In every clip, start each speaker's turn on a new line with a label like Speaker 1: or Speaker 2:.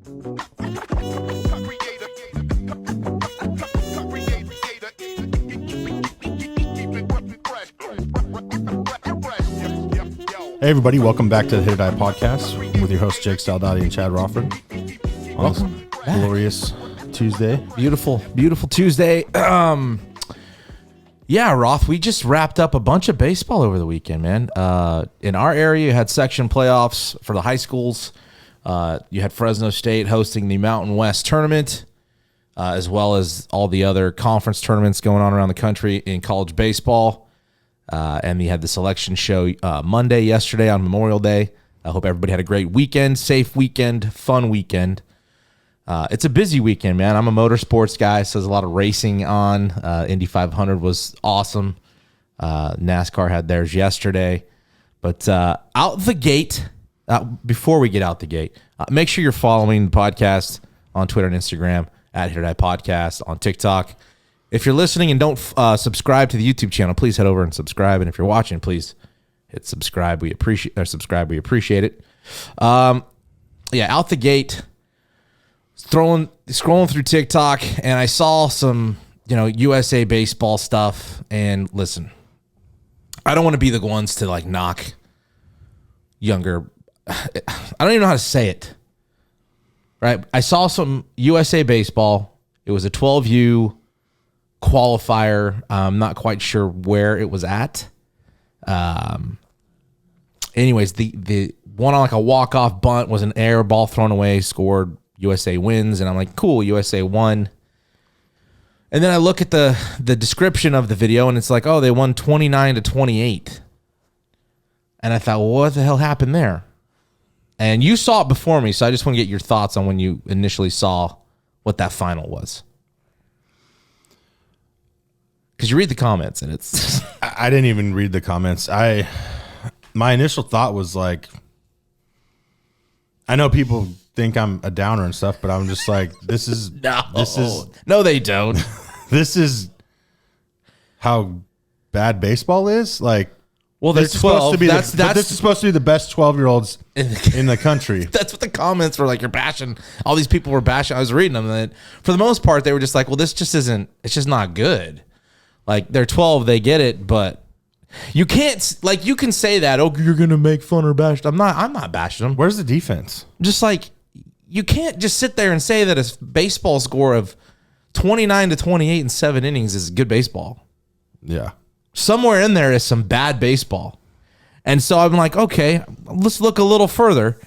Speaker 1: Hey everybody, welcome back to the HIT.OR.DIE podcast with your hosts Jake Saldati and Chad Rofford.
Speaker 2: Welcome back.
Speaker 1: Glorious Tuesday.
Speaker 2: Beautiful Tuesday. Yeah, Roth, we just wrapped up a bunch of baseball over the weekend, man. In our area, you had section playoffs for the high schools. You had Fresno State hosting the Mountain West tournament, as well as all the other conference tournaments going on around the country in college baseball. And we had the selection show Monday, yesterday on Memorial Day. I hope everybody had a great weekend, safe weekend, fun weekend. It's a busy weekend, man. I'm a motorsports guy, so there's a lot of racing on. Indy 500 was awesome. NASCAR had theirs yesterday. But out the gate, before we get out the gate, make sure you're following the podcast on Twitter and Instagram at HIT.OR.DIE Podcast, on TikTok. If you're listening and don't subscribe to the YouTube channel, please head over and subscribe. And if you're watching, please hit subscribe. We appreciate it. Yeah, out the gate, scrolling through TikTok, and I saw some, USA baseball stuff. And listen, I don't want to be the ones to like knock younger. I don't even know how to say it. Right? I saw some USA baseball. It was a 12U qualifier. I'm not quite sure where it was at. Anyways, the one on like a walk-off bunt was an air ball thrown away, scored, USA wins, and I'm like, cool, USA won. And then I look at the description of the video, and it's like, oh, they won 29-28. And I thought, well, what the hell happened there? And you saw it before me, so I just want to get your thoughts on when you initially saw what that final was. Because you read the comments, and it's...
Speaker 1: I didn't even read the comments. My initial thought was like, I know people think I'm a downer and stuff, but I'm just like,
Speaker 2: No, they don't.
Speaker 1: This is how bad baseball is. Like,
Speaker 2: well, they're 12.
Speaker 1: This is supposed to be the best 12-year-olds in the country.
Speaker 2: That's what the comments were like. You're bashing. All these people were bashing. I was reading them, and for the most part, they were just like, well, this just isn't. It's just not good. Like, they're 12, they get it, but you can't, like, you can say that, oh, you're going to make fun or bash. I'm not bashing them.
Speaker 1: Where's the defense?
Speaker 2: Just like, you can't just sit there and say that a baseball score of 29-28 in 7 innings is good baseball.
Speaker 1: Yeah.
Speaker 2: Somewhere in there is some bad baseball. And so I'm like, okay, let's look a little further.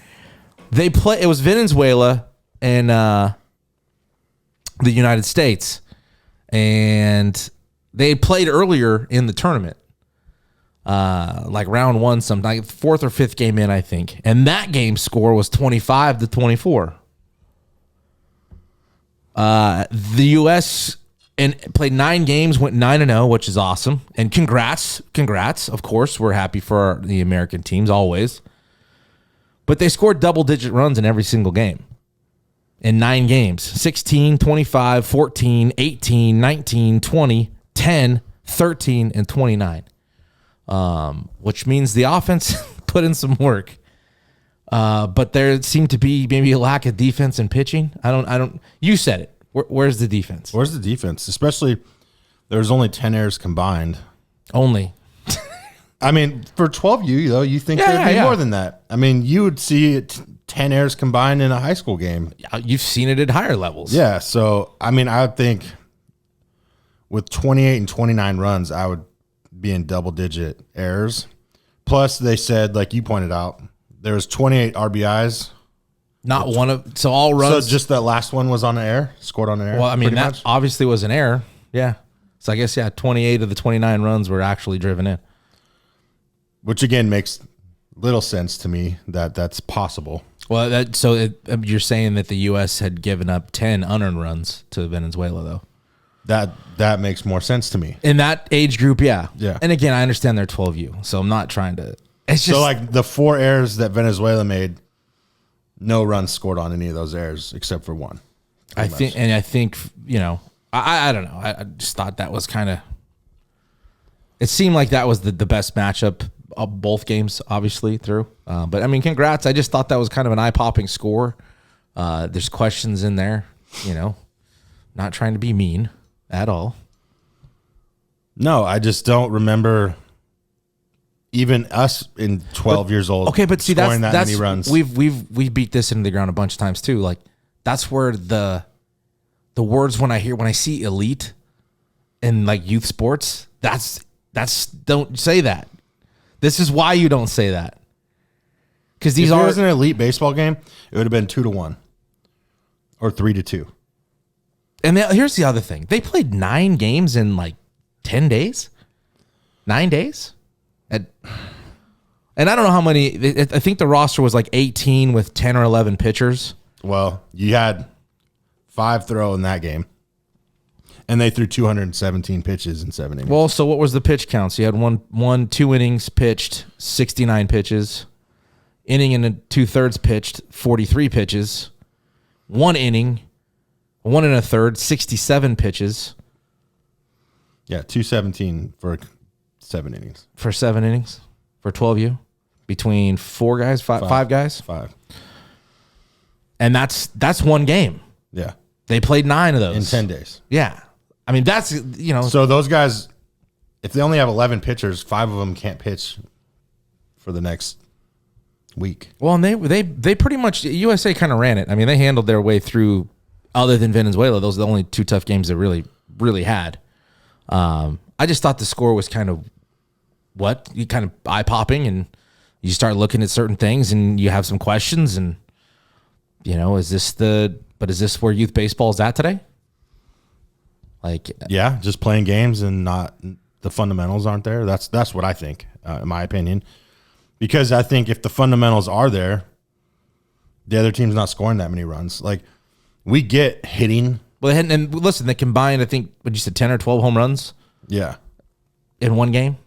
Speaker 2: It was Venezuela and the United States. And they had played earlier in the tournament, like round one, like 4th or 5th game in, I think. And that game score was 25-24. The U.S. played 9 games, went 9-0, which is awesome. And congrats. Of course, we're happy for the American teams always. But they scored double-digit runs in every single game. In 9 games, 16, 25, 14, 18, 19, 20, 10, 13, and 29, which means the offense put in some work. But there seemed to be maybe a lack of defense and pitching. I don't. You said it. Where's the defense?
Speaker 1: Where's the defense? Especially, there's only 10 errors combined.
Speaker 2: Only.
Speaker 1: I mean, for 12U, though, you think there'd be more than that. I mean, you would see 10 errors combined in a high school game.
Speaker 2: You've seen it at higher levels.
Speaker 1: Yeah. So, I mean, I would think with 28 and 29 runs, I would be in double-digit errors. Plus, they said, like you pointed out, there was 28 RBIs.
Speaker 2: Not one of, so all runs.
Speaker 1: So just that last one was on an error, scored on an error.
Speaker 2: Well, I mean, that obviously was an error. Yeah. So I guess, 28 of the 29 runs were actually driven in.
Speaker 1: Which, again, makes little sense to me that that's possible.
Speaker 2: Well, you're saying that the U.S. had given up 10 unearned runs to Venezuela, though.
Speaker 1: That makes more sense to me.
Speaker 2: In that age group, yeah.
Speaker 1: Yeah.
Speaker 2: And again, I understand they're 12U, so I'm not trying to. It's just
Speaker 1: so like the 4 errors that Venezuela made, no runs scored on any of those errors except for one.
Speaker 2: I think, I don't know. I just thought that was kind of. It seemed like that was the best matchup of both games, obviously through. But I mean, congrats! I just thought that was kind of an eye-popping score. There's questions in there, not trying to be mean at all.
Speaker 1: No, I just don't remember even us in 12 years old.
Speaker 2: Okay, but see,
Speaker 1: scoring
Speaker 2: that's
Speaker 1: many runs.
Speaker 2: We've beat this into the ground a bunch of times too. Like that's where the words when I see elite in like youth sports, that's don't say that. This is why you don't say that. Because these
Speaker 1: if it
Speaker 2: are
Speaker 1: was an elite baseball game, it would have been 2-1 or 3-2.
Speaker 2: And here's the other thing: they played 9 games in like 10 days, 9 days, and I don't know how many. I think the roster was like 18 with 10 or 11 pitchers.
Speaker 1: Well, you had 5 throw in that game, and they threw 217 pitches in 7 innings.
Speaker 2: Well, so what was the pitch count? So you had 2 innings pitched, 69 pitches. Inning and 2/3 pitched, 43 pitches. 1 inning, 1 1/3, 67 pitches.
Speaker 1: Yeah, 217 for 7 innings.
Speaker 2: For 7 innings, for 12U, between 4 guys, 5 guys,
Speaker 1: 5.
Speaker 2: And that's 1 game.
Speaker 1: Yeah,
Speaker 2: They played 9 of those
Speaker 1: in 10 days.
Speaker 2: Yeah, I mean that's
Speaker 1: So those guys, if they only have 11 pitchers, 5 of them can't pitch for the next week.
Speaker 2: Well, and they pretty much USA kind of ran it. I mean, they handled their way through. Other than Venezuela, those are the only 2 tough games they really had. I just thought the score was kind of eye popping, and you start looking at certain things, and you have some questions, and is this where youth baseball is at today? Like,
Speaker 1: yeah, just playing games and not the fundamentals aren't there. That's what I think, in my opinion. Because I think if the fundamentals are there, the other team's not scoring that many runs. Like, we get hitting.
Speaker 2: Well, and listen, they combined, I think, what you said, 10 or 12 home runs?
Speaker 1: Yeah.
Speaker 2: In 1 game?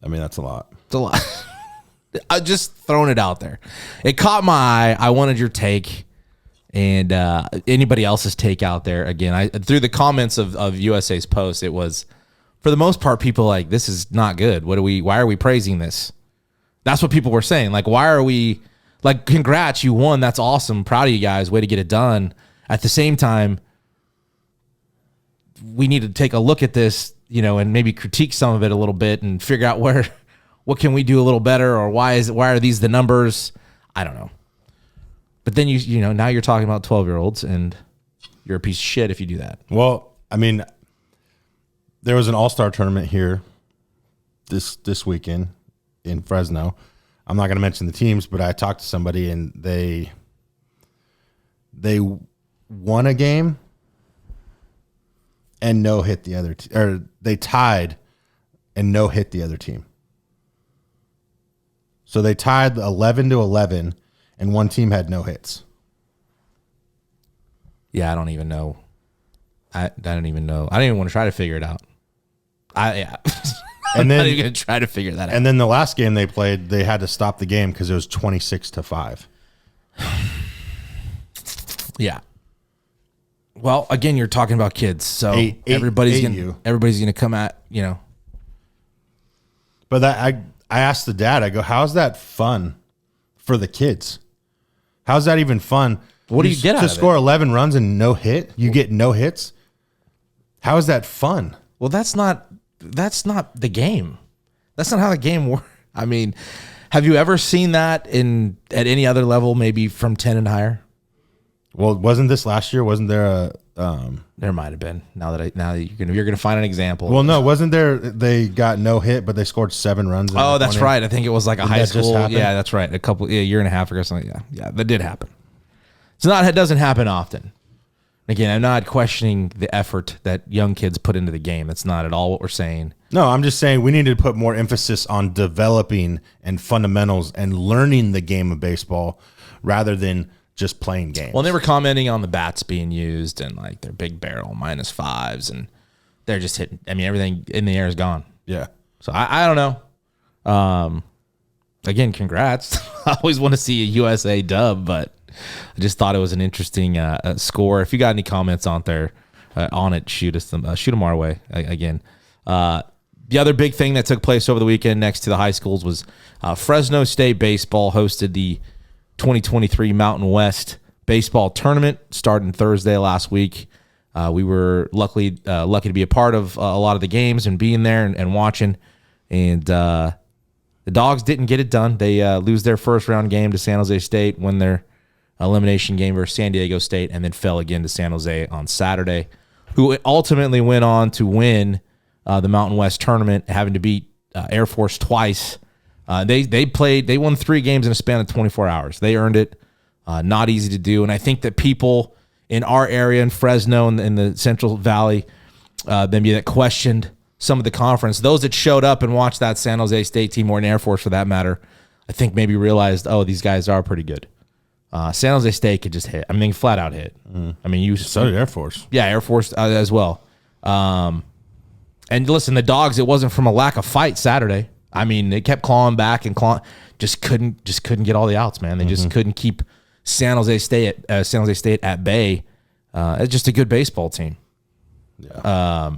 Speaker 1: I mean, that's a lot.
Speaker 2: It's a lot. I just throwing it out there. It caught my eye. I wanted your take and anybody else's take out there. Again, through the comments of USA's post, it was, for the most part, people like, this is not good. Why are we praising this? That's what people were saying. Like, why are we like, congrats, you won. That's awesome. Proud of you guys. Way to get it done. At the same time, we need to take a look at this, and maybe critique some of it a little bit and figure out what can we do a little better, or why are these the numbers? I don't know. But then now you're talking about 12-year-olds, and you're a piece of shit if you do that.
Speaker 1: Well, I mean, there was an all-star tournament here this weekend in Fresno. I'm not going to mention the teams, but I talked to somebody, and they won a game and no hit the other or they tied and no hit the other team. So they tied 11-11, and one team had no hits.
Speaker 2: Yeah, I don't even know. I don't even know. I don't even want to try to figure it out. I'm not even going to try to figure that out.
Speaker 1: And then the last game they played, they had to stop the game because it was 26-5.
Speaker 2: Yeah. Well, again, you're talking about kids, so everybody's gonna come at
Speaker 1: But I asked the dad. I go, "How's that fun for the kids? How's that even fun?
Speaker 2: What do you get out of it?
Speaker 1: To score 11 runs and no hit? You get no hits. How is that fun?"
Speaker 2: Well, that's not the game. That's not how the game works. I mean, have you ever seen that at any other level, maybe from 10 and higher?
Speaker 1: Well, wasn't this last year? Wasn't there a
Speaker 2: There might have been. Now that you're gonna find an example.
Speaker 1: Well, no, wasn't there? They got no hit, but they scored 7 runs.
Speaker 2: Oh, that's right. I think it was like a high school.
Speaker 1: Yeah,
Speaker 2: that's right. A year and a half ago or something. Yeah, that did happen. It doesn't happen often. Again, I'm not questioning the effort that young kids put into the game. That's not at all what we're saying.
Speaker 1: No, I'm just saying we need to put more emphasis on developing and fundamentals and learning the game of baseball rather than just playing games.
Speaker 2: Well, they were commenting on the bats being used and like their big barrel -5s, and they're just hitting. I mean, everything in the air is gone.
Speaker 1: Yeah.
Speaker 2: So I don't know. Again, congrats. I always want to see a USA dub, but I just thought it was an interesting score. If you got any comments on it, shoot them our way again. The other big thing that took place over the weekend next to the high schools was Fresno State baseball hosted the 2023 Mountain West baseball tournament starting Thursday last week. We were lucky to be a part of a lot of the games and being there and watching. And the Dogs didn't get it done. They lose their first round game to San Jose State, win their elimination game versus San Diego State, and then fell again to San Jose on Saturday, who ultimately went on to win the Mountain West tournament, having to beat Air Force twice. They won 3 games in a span of 24 hours. They earned it. Not easy to do. And I think that people in our area, in Fresno and in the Central Valley, maybe that questioned some of the conference, those that showed up and watched that San Jose State team, or an Air Force for that matter, I think maybe realized, oh, these guys are pretty good. San Jose State could just hit. I mean, flat out hit. I mean,
Speaker 1: so did Air Force.
Speaker 2: Yeah, Air Force as well. And listen, the Dogs, it wasn't from a lack of fight Saturday. I mean, they kept clawing back and clawing, just couldn't get all the outs, man. They just couldn't keep San Jose State at bay. It's just a good baseball team.
Speaker 1: Yeah.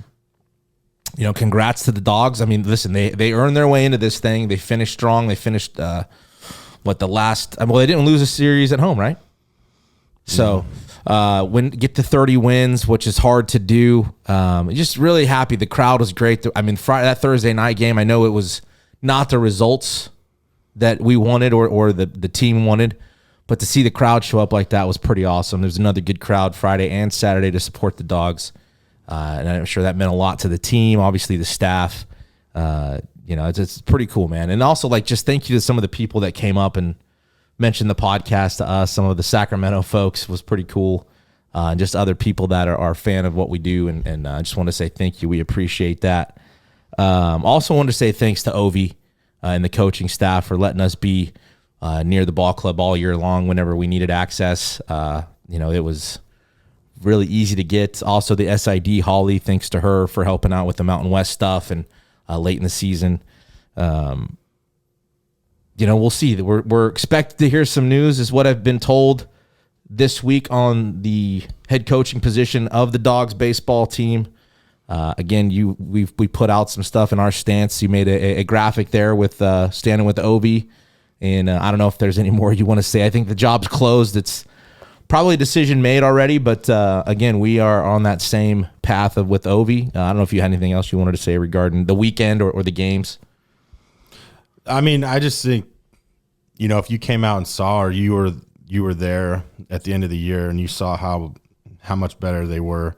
Speaker 2: Congrats to the Dogs. I mean, listen, they earned their way into this thing. They finished strong. They finished they didn't lose a series at home, right? So get to 30 wins, which is hard to do. Just really happy. The crowd was great. I mean, that Thursday night game, I know it was not the results that we wanted or the team wanted, but to see the crowd show up like that was pretty awesome. There's another good crowd Friday and Saturday to support the Dogs. And I'm sure that meant a lot to the team, obviously the staff. It's pretty cool, man. And also, just thank you to some of the people that came up and mentioned the podcast to us. Some of the Sacramento folks was pretty cool. And just other people that are a fan of what we do. And I just want to say thank you. We appreciate that. Also wanted to say thanks to Ovi and the coaching staff for letting us be near the ball club all year long whenever we needed access. It was really easy to get. Also, the SID, Holly, thanks to her for helping out with the Mountain West stuff and late in the season. We'll see. We're expected to hear some news, is what I've been told this week, on the head coaching position of the Dogs baseball team. Again, we put out some stuff in our stance. You made a graphic there with standing with Obi, and I don't know if there's any more you want to say. I think the job's closed. It's probably a decision made already, but again, we are on that same path with Ovi. I don't know if you had anything else you wanted to say regarding the weekend or the games.
Speaker 1: I mean, I just think, if you came out and saw, or you were there at the end of the year and you saw how much better they were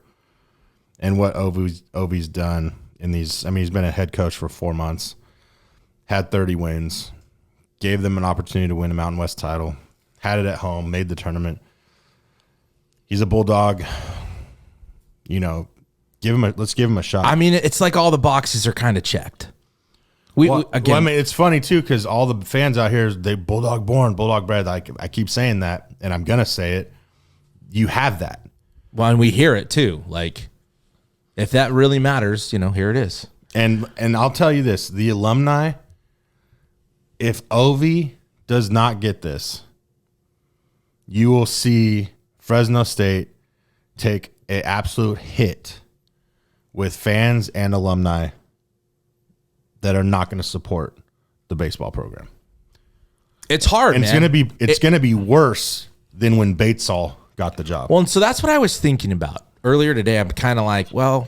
Speaker 1: and what Ovi's done in these. I mean, he's been a head coach for 4 months, had 30 wins, gave them an opportunity to win a Mountain West title, had it at home, made the tournament. He's a Bulldog. Let's give him a shot.
Speaker 2: I mean, it's like all the boxes are kind of checked.
Speaker 1: It's funny too, because all the fans out here, they Bulldog born, Bulldog bred. I keep saying that, and I'm gonna say it. You have that.
Speaker 2: Well, and we hear it too. If that really matters, here it is.
Speaker 1: And I'll tell you this: the alumni, if Ovi does not get this, you will see Fresno State take an absolute hit with fans and alumni that are not going to support the baseball program.
Speaker 2: It's hard,
Speaker 1: and
Speaker 2: man.
Speaker 1: It's going to be worse than when Batesall got the job.
Speaker 2: Well, and so that's what I was thinking about earlier today. I'm kind of like, well,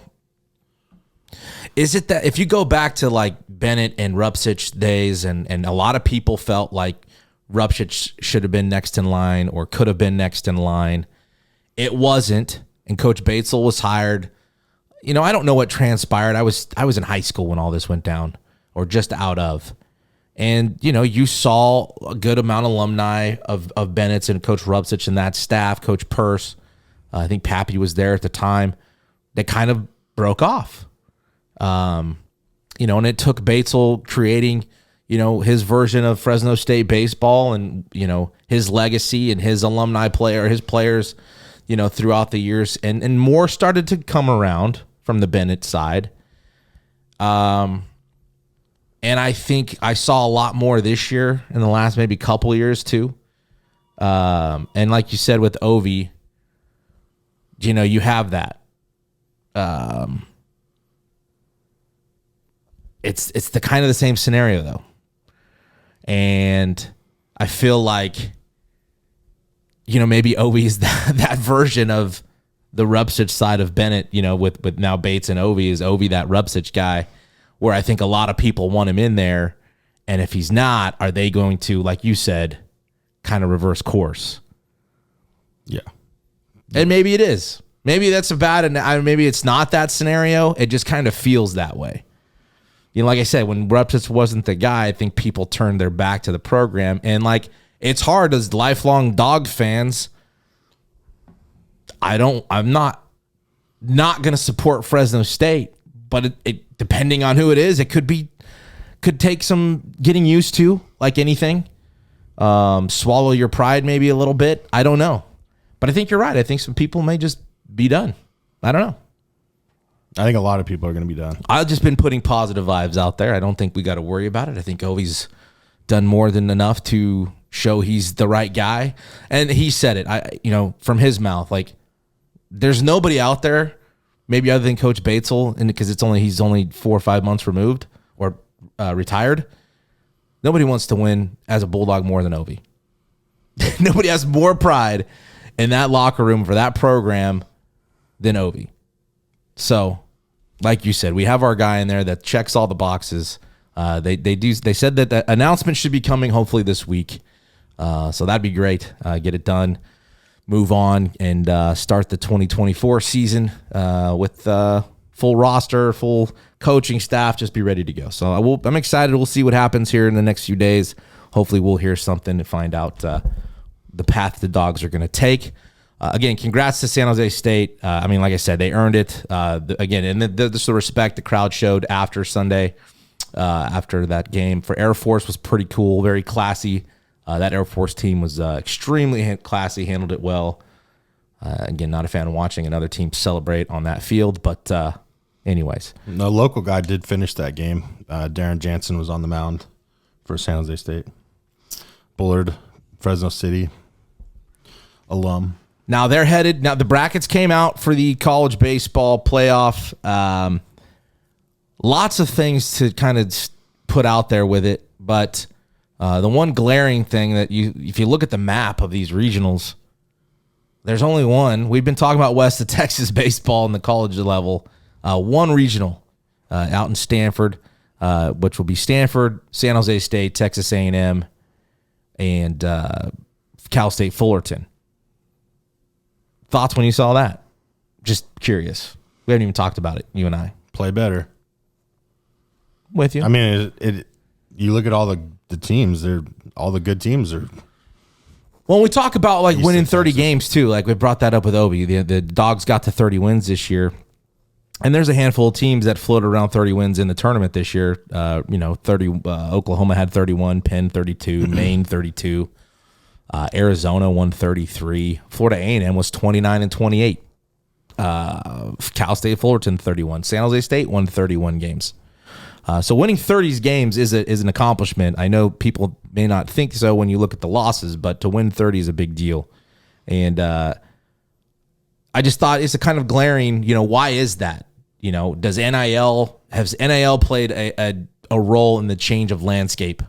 Speaker 2: is it that if you go back to Bennett and Rupsich days, and a lot of people felt like Rupsich should have been next in line or could have been next in line, it wasn't, and Coach Batesall was hired. I don't know what transpired. I was in high school when all this went down, or just out of. And, you saw a good amount of alumni of Bennett's and Coach Rupsich and that staff, Coach Purse. I think Pappy was there at the time. They kind of broke off. And it took Batesall creating, his version of Fresno State baseball and, his legacy and his his players, throughout the years. And more started to come around from the Bennett side. And I think I saw a lot more this year in the last maybe couple of years too. And like you said with Ovi, you have that. It's the kind of the same scenario though. And I feel like maybe Ovi is that version of the Rupsich side of Bennett, with now Bates and Ovi. Is Ovi that Rupsich guy where I think a lot of people want him in there? And if he's not, are they going to, like you said, kind of reverse course?
Speaker 1: Yeah.
Speaker 2: And maybe it is. Maybe that's maybe it's not that scenario. It just kind of feels that way. Like I said, when Rupsich wasn't the guy, I think people turned their back to the program. And like, it's hard as lifelong Dog fans. I'm not going to support Fresno State, but it depending on who it is, it could take some getting used to, like anything. Swallow your pride maybe a little bit. I don't know. But I think you're right. I think some people may just be done. I don't know.
Speaker 1: I think a lot of people are going to be done.
Speaker 2: I've just been putting positive vibes out there. I don't think we got to worry about it. I think Ovi's done more than enough to show he's the right guy. And he said it, from his mouth, like, there's nobody out there, maybe other than Coach Batesel, and because he's only 4 or 5 months removed or retired. Nobody wants to win as a Bulldog more than Ovi. Nobody has more pride in that locker room for that program than Ovi. So, like you said, we have our guy in there that checks all the boxes. They said that the announcement should be coming hopefully this week. So that'd be great. Get it done, move on, and start the 2024 season with full roster, full coaching staff. Just be ready to go. So I'm excited. We'll see what happens here in the next few days. Hopefully we'll hear something to find out the path the Dogs are going to take. Again, congrats to San Jose State. Like I said, they earned it. And the respect the crowd showed after Sunday, after that game for Air Force was pretty cool, very classy. That Air Force team was extremely classy, handled it well. Again, not a fan of watching another team celebrate on that field, but anyways.
Speaker 1: The local guy did finish that game. Darren Jansen was on the mound for San Jose State. Bullard, Fresno City alum.
Speaker 2: Now they're headed. Now the brackets came out for the college baseball playoff. Lots of things to kind of put out there with it, but the one glaring thing that if you look at the map of these regionals, there's only one. We've been talking about West of Texas baseball in the college level. One regional out in Stanford, which will be Stanford, San Jose State, Texas A&M, and Cal State Fullerton. Thoughts when you saw that? Just curious. We haven't even talked about it, you and I.
Speaker 1: Play better.
Speaker 2: With you.
Speaker 1: I mean, you look at all the teams, all the good teams are.
Speaker 2: Well, we talk about like winning 30 games too. Like we brought that up with Obi. The Dogs got to 30 wins this year. And there's a handful of teams that floated around 30 wins in the tournament this year. 30. Oklahoma had 31, Penn 32, Maine 32, Arizona won 33, Florida A&M was 29 and 28. Cal State Fullerton 31, San Jose State won 31 games. So winning 30 games is an accomplishment. I know people may not think so when you look at the losses, but to win 30 is a big deal. And I just thought it's a kind of glaring, why is that? Has NIL played a role in the change of landscape?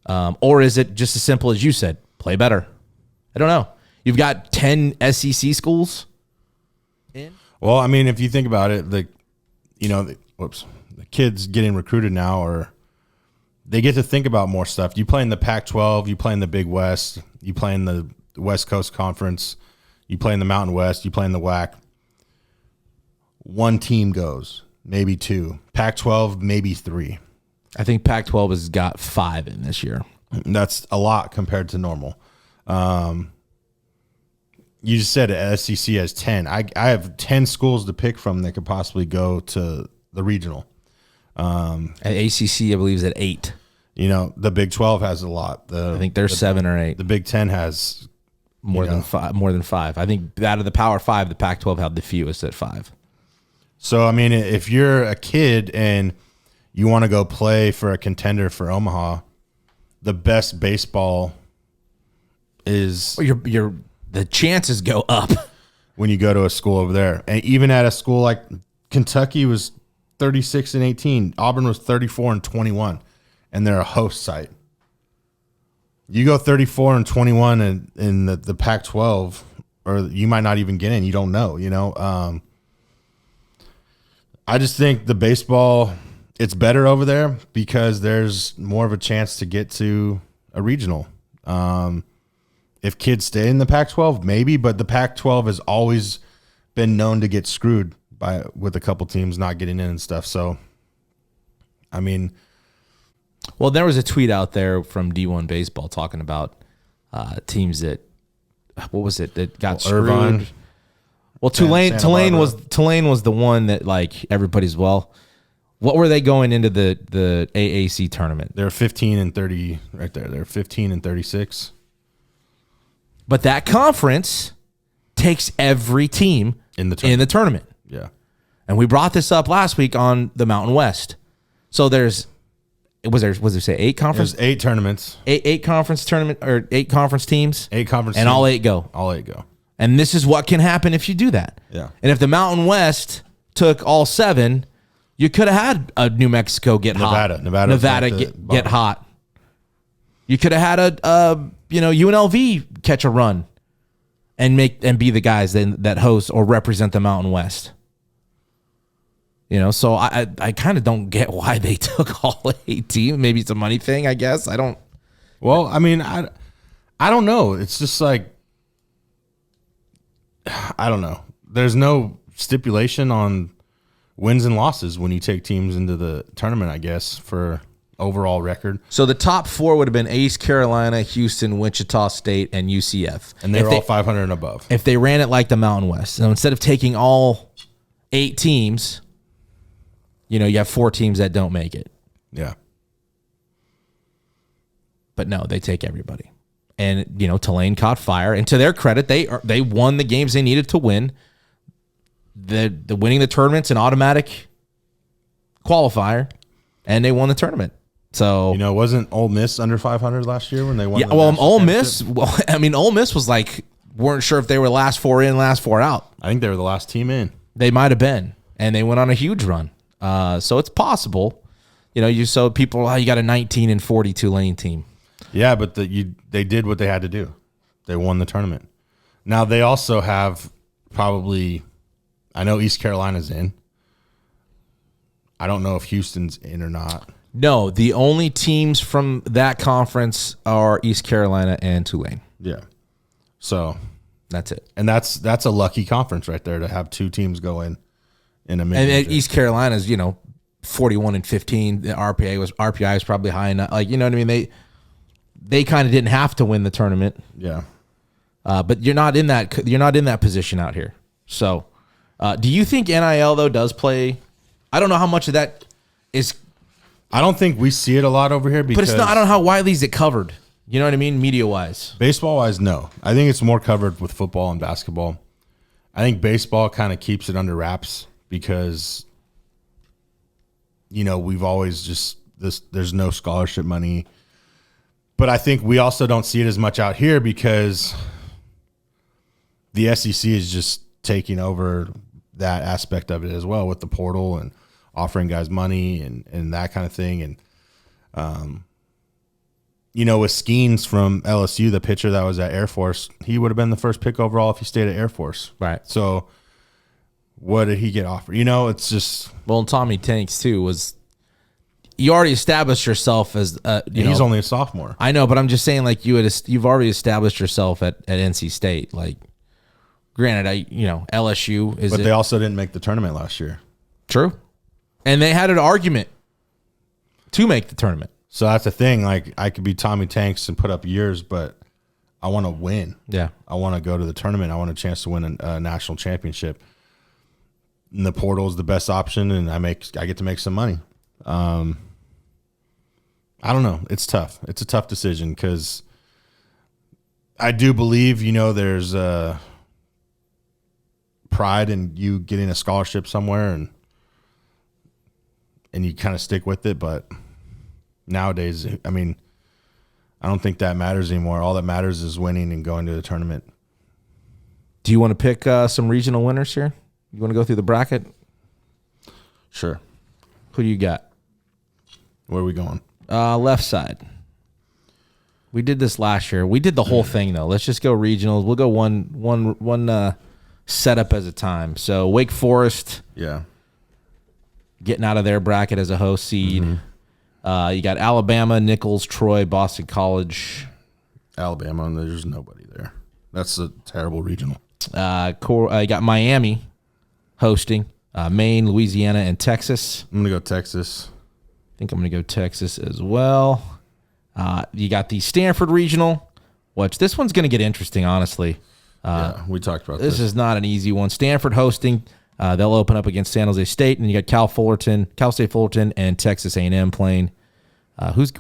Speaker 2: Or is it just as simple as you said, play better? I don't know. You've got 10 SEC schools in.
Speaker 1: Well, I mean, if you think about it, the kids getting recruited now, or they get to think about more stuff. You play in the Pac-12, you play in the Big West, you play in the West Coast Conference, you play in the Mountain West, you play in the WAC. One team goes, maybe two. Pac-12, maybe three.
Speaker 2: I think Pac-12 has got 5 in this year.
Speaker 1: That's a lot compared to normal. You just said SEC has 10. I have 10 schools to pick from that could possibly go to the regional.
Speaker 2: At ACC, I believe, is at 8.
Speaker 1: The Big 12 has a lot.
Speaker 2: I think there's 7 or 8.
Speaker 1: The Big 10 has
Speaker 2: more than 5. More than 5. I think out of the Power 5, the Pac-12 had the fewest at 5.
Speaker 1: So I mean, if you're a kid and you want to go play for a contender for Omaha, the best baseball is
Speaker 2: the chances go up
Speaker 1: when you go to a school over there. And even at a school like Kentucky was 36 and 18, Auburn was 34 and 21, and they're a host site. You go 34-21 in the Pac-12, or you might not even get in. You don't know, I just think the baseball, it's better over there because there's more of a chance to get to a regional. If kids stay in the Pac-12, maybe, but the Pac-12 has always been known to get screwed with a couple teams not getting in and stuff. So, I mean,
Speaker 2: well, there was a tweet out there from D1 Baseball talking about teams that, what was it, that got screwed.
Speaker 1: Irvine.
Speaker 2: Well, Tulane was the one that like everybody's, well, what were they going into the AAC tournament?
Speaker 1: They're 15-30 right there. They're 15-36.
Speaker 2: But that conference takes every team in the tournament.
Speaker 1: Yeah.
Speaker 2: And we brought this up last week on the Mountain West. So was there say 8 conference?
Speaker 1: There's 8 tournaments.
Speaker 2: 8 conference tournament or 8 conference teams?
Speaker 1: 8 conference
Speaker 2: and
Speaker 1: teams.
Speaker 2: all 8 go.
Speaker 1: All 8 go.
Speaker 2: And this is what can happen if you do that.
Speaker 1: Yeah.
Speaker 2: And if the Mountain West took all 7, you could have had a New Mexico get hot. Nevada get hot. You could have had a UNLV catch a run and be the guys that host or represent the Mountain West. So I kind of don't get why they took all 8 teams. Maybe it's a money thing, I guess. I don't.
Speaker 1: Well, I mean, I don't know. It's just like, I don't know. There's no stipulation on wins and losses when you take teams into the tournament, I guess, for overall record.
Speaker 2: So the top 4 would have been East Carolina, Houston, Wichita State, and UCF.
Speaker 1: And they're all 500 and above.
Speaker 2: If they ran it like the Mountain West. So instead of taking all 8 teams, you have 4 teams that don't make it.
Speaker 1: Yeah.
Speaker 2: But no, they take everybody. And, Tulane caught fire. And to their credit, they won the games they needed to win. The winning the tournament's an automatic qualifier, and they won the tournament. So
Speaker 1: wasn't Ole Miss under 500 last year when they won?
Speaker 2: Yeah, well, Ole Miss. Well, I mean, Ole Miss was like weren't sure if they were last 4 in, last 4 out.
Speaker 1: I think they were the last team in.
Speaker 2: They might have been, and they went on a huge run. So it's possible. You got a 19-40 Tulane team.
Speaker 1: Yeah, but they did what they had to do. They won the tournament. Now they also have probably. I know East Carolina's in. I don't know if Houston's in or not.
Speaker 2: No, the only teams from that conference are East Carolina and Tulane.
Speaker 1: Yeah. So
Speaker 2: that's it.
Speaker 1: And that's a lucky conference right there to have 2 teams go in a mid.
Speaker 2: And East Carolina's, 41-15. The RPI was probably high enough. Like, you know what I mean? They kind of didn't have to win the tournament.
Speaker 1: Yeah.
Speaker 2: But you're not in that position out here. So do you think NIL, though, does play? I don't know how much of that is.
Speaker 1: I don't think we see it a lot over here. Because
Speaker 2: but it's not. I don't know how widely is it covered. You know what I mean? Media-wise.
Speaker 1: Baseball-wise, no. I think it's more covered with football and basketball. I think baseball kind of keeps it under wraps because, we've always just there's no scholarship money. But I think we also don't see it as much out here because the SEC is just taking over that aspect of it as well with the portal and offering guys money and that kind of thing. And, with Skeens from LSU, the pitcher that was at Air Force, he would have been the first pick overall if he stayed at Air Force.
Speaker 2: Right.
Speaker 1: So what did he get offered? It's just.
Speaker 2: Well, Tommy Tanks, too, you already established yourself as,
Speaker 1: he's only a sophomore.
Speaker 2: I know, but I'm just saying, like, you've already established yourself at NC State. Like, granted, LSU is.
Speaker 1: But they also didn't make the tournament last year.
Speaker 2: True. And they had an argument to make the tournament.
Speaker 1: So that's the thing. Like, I could be Tommy Tanks and put up years, but I want to win.
Speaker 2: Yeah.
Speaker 1: I want to go to the tournament. I want a chance to win a national championship. And the portal is the best option, and I get to make some money. I don't know. It's tough. It's a tough decision because I do believe, there's pride in you getting a scholarship somewhere and you kind of stick with it. But nowadays, I mean, I don't think that matters anymore. All that matters is winning and going to the tournament.
Speaker 2: Do you want to pick some regional winners here? You want to go through the bracket?
Speaker 1: Sure.
Speaker 2: Who do you got?
Speaker 1: Where are we going?
Speaker 2: Left side. We did this last year. We did the whole thing though. Let's just go regionals. We'll go one setup as a time. So Wake Forest,
Speaker 1: Yeah.
Speaker 2: getting out of their bracket as a host seed. You got Alabama, Nichols, Troy, Boston College.
Speaker 1: Alabama, and there's nobody there. That's a terrible regional.
Speaker 2: You got Miami hosting, Maine, Louisiana, and Texas.
Speaker 1: I'm gonna go Texas.
Speaker 2: I think I'm going to go Texas as well. You got the Stanford regional, which this one's going to get interesting, honestly.
Speaker 1: Yeah, we talked about
Speaker 2: This is not an easy one. Stanford hosting. They'll open up against San Jose State, and you got Cal State Fullerton, and Texas A&M playing. Who's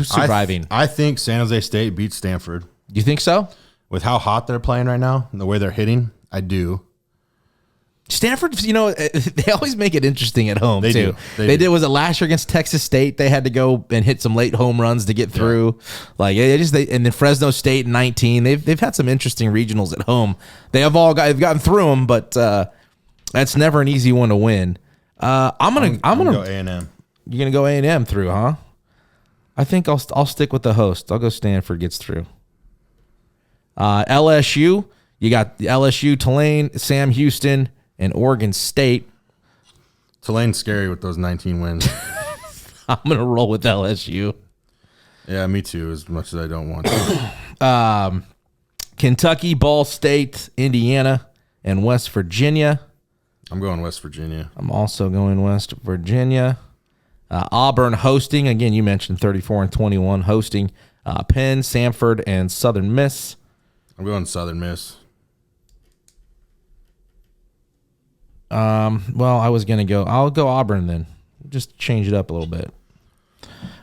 Speaker 2: surviving?
Speaker 1: I think San Jose State beats Stanford.
Speaker 2: You think so?
Speaker 1: With how hot they're playing right now and the way they're hitting, I do.
Speaker 2: Stanford, they always make it interesting at home, too.
Speaker 1: They
Speaker 2: did. Was it last year against Texas State? They had to go and hit some late home runs to get through. Yeah. And then Fresno State in 19. They've had some interesting regionals at home. They've gotten through them, but that's never an easy one to win. I'm gonna
Speaker 1: go A&M.
Speaker 2: You're gonna go A&M through, huh? I think I'll stick with the host. I'll go Stanford gets through. LSU, you got the LSU, Tulane, Sam Houston, and Oregon State.
Speaker 1: Tulane's scary with those 19 wins.
Speaker 2: I'm gonna roll with LSU.
Speaker 1: Yeah, me too. As much as I don't want to.
Speaker 2: Kentucky, Ball State, Indiana, and West Virginia.
Speaker 1: I'm going West Virginia.
Speaker 2: I'm also going West Virginia. Auburn hosting. Again, you mentioned 34-21 hosting. Penn, Samford, and Southern Miss.
Speaker 1: I'm going Southern Miss.
Speaker 2: Well, I'll go Auburn then. Just change it up a little bit.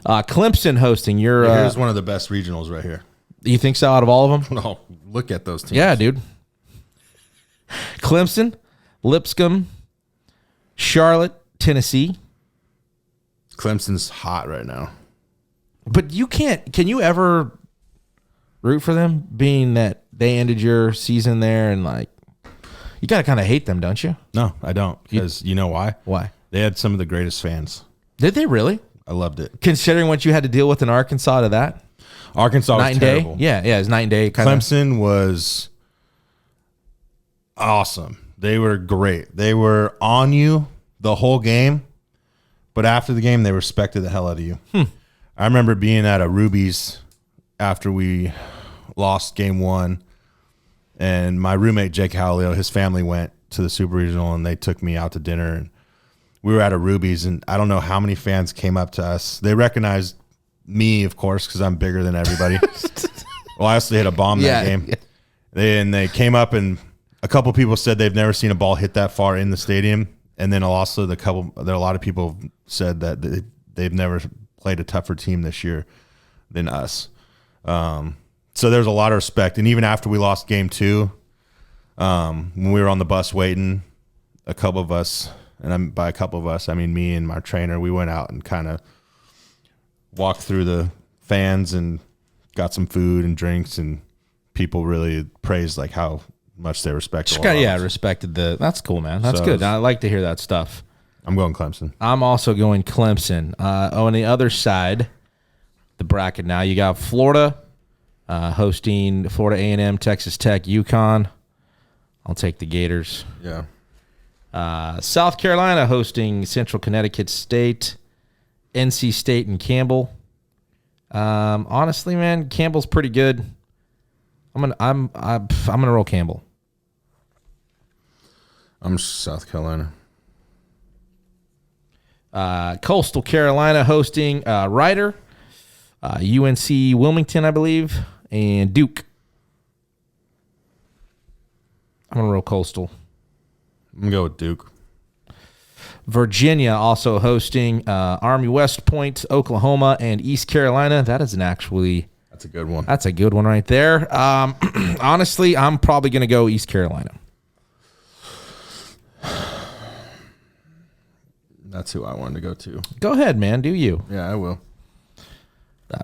Speaker 2: Clemson hosting.
Speaker 1: Here's one of the best regionals right here.
Speaker 2: You think so out of all of them?
Speaker 1: No, look at those teams.
Speaker 2: Yeah, dude. Clemson, Lipscomb, Charlotte, Tennessee.
Speaker 1: Clemson's hot right now.
Speaker 2: But can you ever root for them, being that they ended your season there, and you got to kind of hate them, don't you?
Speaker 1: No, I don't. Because you know why?
Speaker 2: Why?
Speaker 1: They had some of the greatest fans.
Speaker 2: Did they really?
Speaker 1: I loved it.
Speaker 2: Considering what you had to deal with in Arkansas to that?
Speaker 1: Arkansas was terrible.
Speaker 2: Day? Yeah, it's night and day.
Speaker 1: Clemson was awesome. They were great. They were on you the whole game, but after the game, they respected the hell out of you. I remember being at a Ruby's after we lost game 1, and my roommate, Jake Howleo, his family went to the Super Regional, and they took me out to dinner, and we were at a Ruby's, and I don't know how many fans came up to us. They recognized me, of course, because I'm bigger than everybody. Well, I also hit a bomb that game. Yeah. They came up, and a couple people said they've never seen a ball hit that far in the stadium. And then also there are a lot of people said that they've never played a tougher team this year than us. So there's a lot of respect. And even after we lost game 2, when we were on the bus waiting, a couple of us, and by a couple of us, I mean me and my trainer, we went out and kind of walked through the fans and got some food and drinks, and people really praised how much they respect.
Speaker 2: Respected that's cool, man. That's good. I like to hear that stuff.
Speaker 1: I'm going Clemson.
Speaker 2: I'm also going Clemson. On the other side, the bracket now, you got Florida hosting Florida A&M, Texas Tech, UConn. I'll take the Gators.
Speaker 1: Yeah.
Speaker 2: South Carolina hosting Central Connecticut State, NC State, and Campbell. Honestly, man, Campbell's pretty good. I'm gonna roll Campbell.
Speaker 1: I'm South Carolina.
Speaker 2: Coastal Carolina hosting Ryder, UNC Wilmington, I believe, and Duke. I'm going to roll Coastal.
Speaker 1: I'm going to go with Duke.
Speaker 2: Virginia also hosting Army West Point, Oklahoma, and East Carolina. That's a good one. That's a good one right there. Honestly, I'm probably going to go East Carolina.
Speaker 1: That's who I wanted to go to.
Speaker 2: Go ahead, man. Do you?
Speaker 1: Yeah, I will.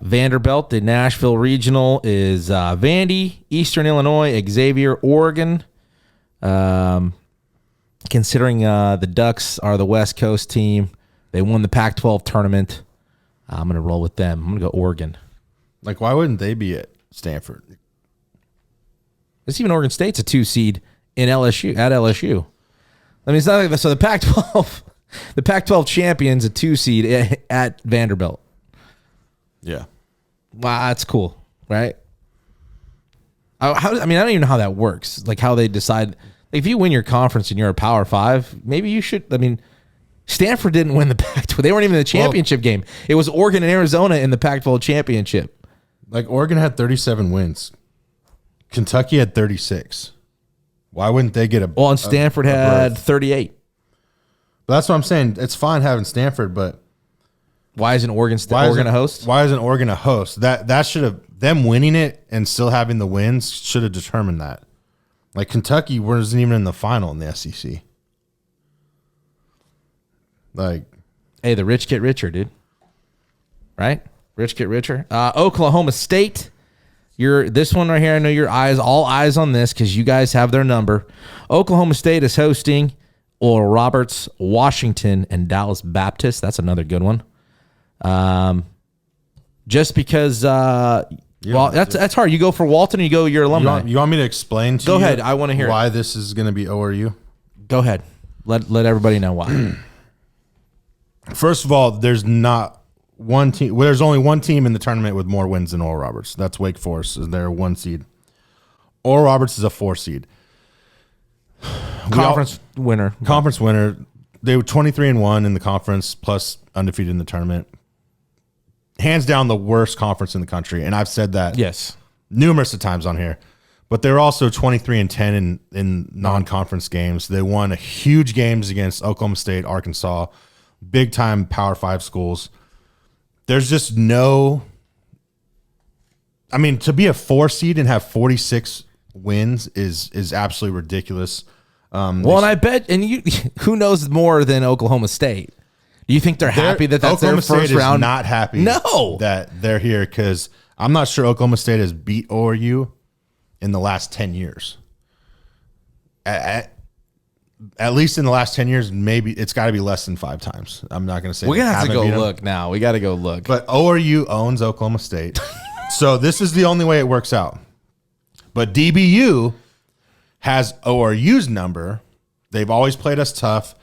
Speaker 2: Vanderbilt, the Nashville Regional is Vandy, Eastern Illinois, Xavier, Oregon. Considering the Ducks are the West Coast team, they won the Pac-12 tournament. I'm going to roll with them. I'm going to go Oregon.
Speaker 1: Like, why wouldn't they be at Stanford?
Speaker 2: It's even Oregon State's a 2 seed in LSU at LSU. I mean, it's not like so the Pac-12, the Pac-12 champions a 2 seed at Vanderbilt.
Speaker 1: Yeah.
Speaker 2: Wow, that's cool, right? I mean, I don't even know how that works. Like how they decide. Like if you win your conference and you're a Power 5, maybe you should. I mean, Stanford didn't win the Pac-12. They weren't even in the championship game. It was Oregon and Arizona in the Pac-12 championship.
Speaker 1: Like Oregon had 37 wins. Kentucky had 36. Why wouldn't they get a?
Speaker 2: Well, and Stanford had 38.
Speaker 1: But that's what I'm saying. It's fine having Stanford, but
Speaker 2: why isn't Oregon a host?
Speaker 1: Why isn't Oregon a host? That should have them winning it and still having the wins should have determined that. Like Kentucky wasn't even in the final in the SEC. Like,
Speaker 2: hey, the rich get richer, dude. Right? Rich get richer. Oklahoma State. This one right here. I know all eyes on this because you guys have their number. Oklahoma State is hosting Oral Roberts, Washington, and Dallas Baptist. That's another good one. Just because, that's hard. You go for Walton, or you go your alumni.
Speaker 1: You want me to explain to you?
Speaker 2: Go ahead. I want to hear
Speaker 1: why this is going to be ORU.
Speaker 2: Go ahead. Let everybody know why.
Speaker 1: First of all, there's not one team. Well, there's only one team in the tournament with more wins than Oral Roberts. That's Wake Forest. They're 1 seed. Oral Roberts is a 4 seed.
Speaker 2: Conference winner.
Speaker 1: Conference winner. They were 23-1 in the conference, plus undefeated in the tournament. Hands down, the worst conference in the country, and I've said that numerous of times on here. But they're also 23-10 in non-conference games. They won a huge games against Oklahoma State, Arkansas, big time Power 5 schools. There's just no. I mean, to be a 4 seed and have 46 wins is absolutely ridiculous.
Speaker 2: And I bet, and who knows more than Oklahoma State? Do you think they're happy that's
Speaker 1: Oklahoma
Speaker 2: their first
Speaker 1: State
Speaker 2: round?
Speaker 1: Is not happy.
Speaker 2: No,
Speaker 1: that they're here because I'm not sure Oklahoma State has beat ORU in the last 10 years. At least in the last 10 years, maybe it's got to be less than 5 times. I'm not going to say
Speaker 2: we're gonna have to go look now. We got to go look.
Speaker 1: But ORU owns Oklahoma State, so this is the only way it works out. But DBU has ORU's number. They've always played us tough.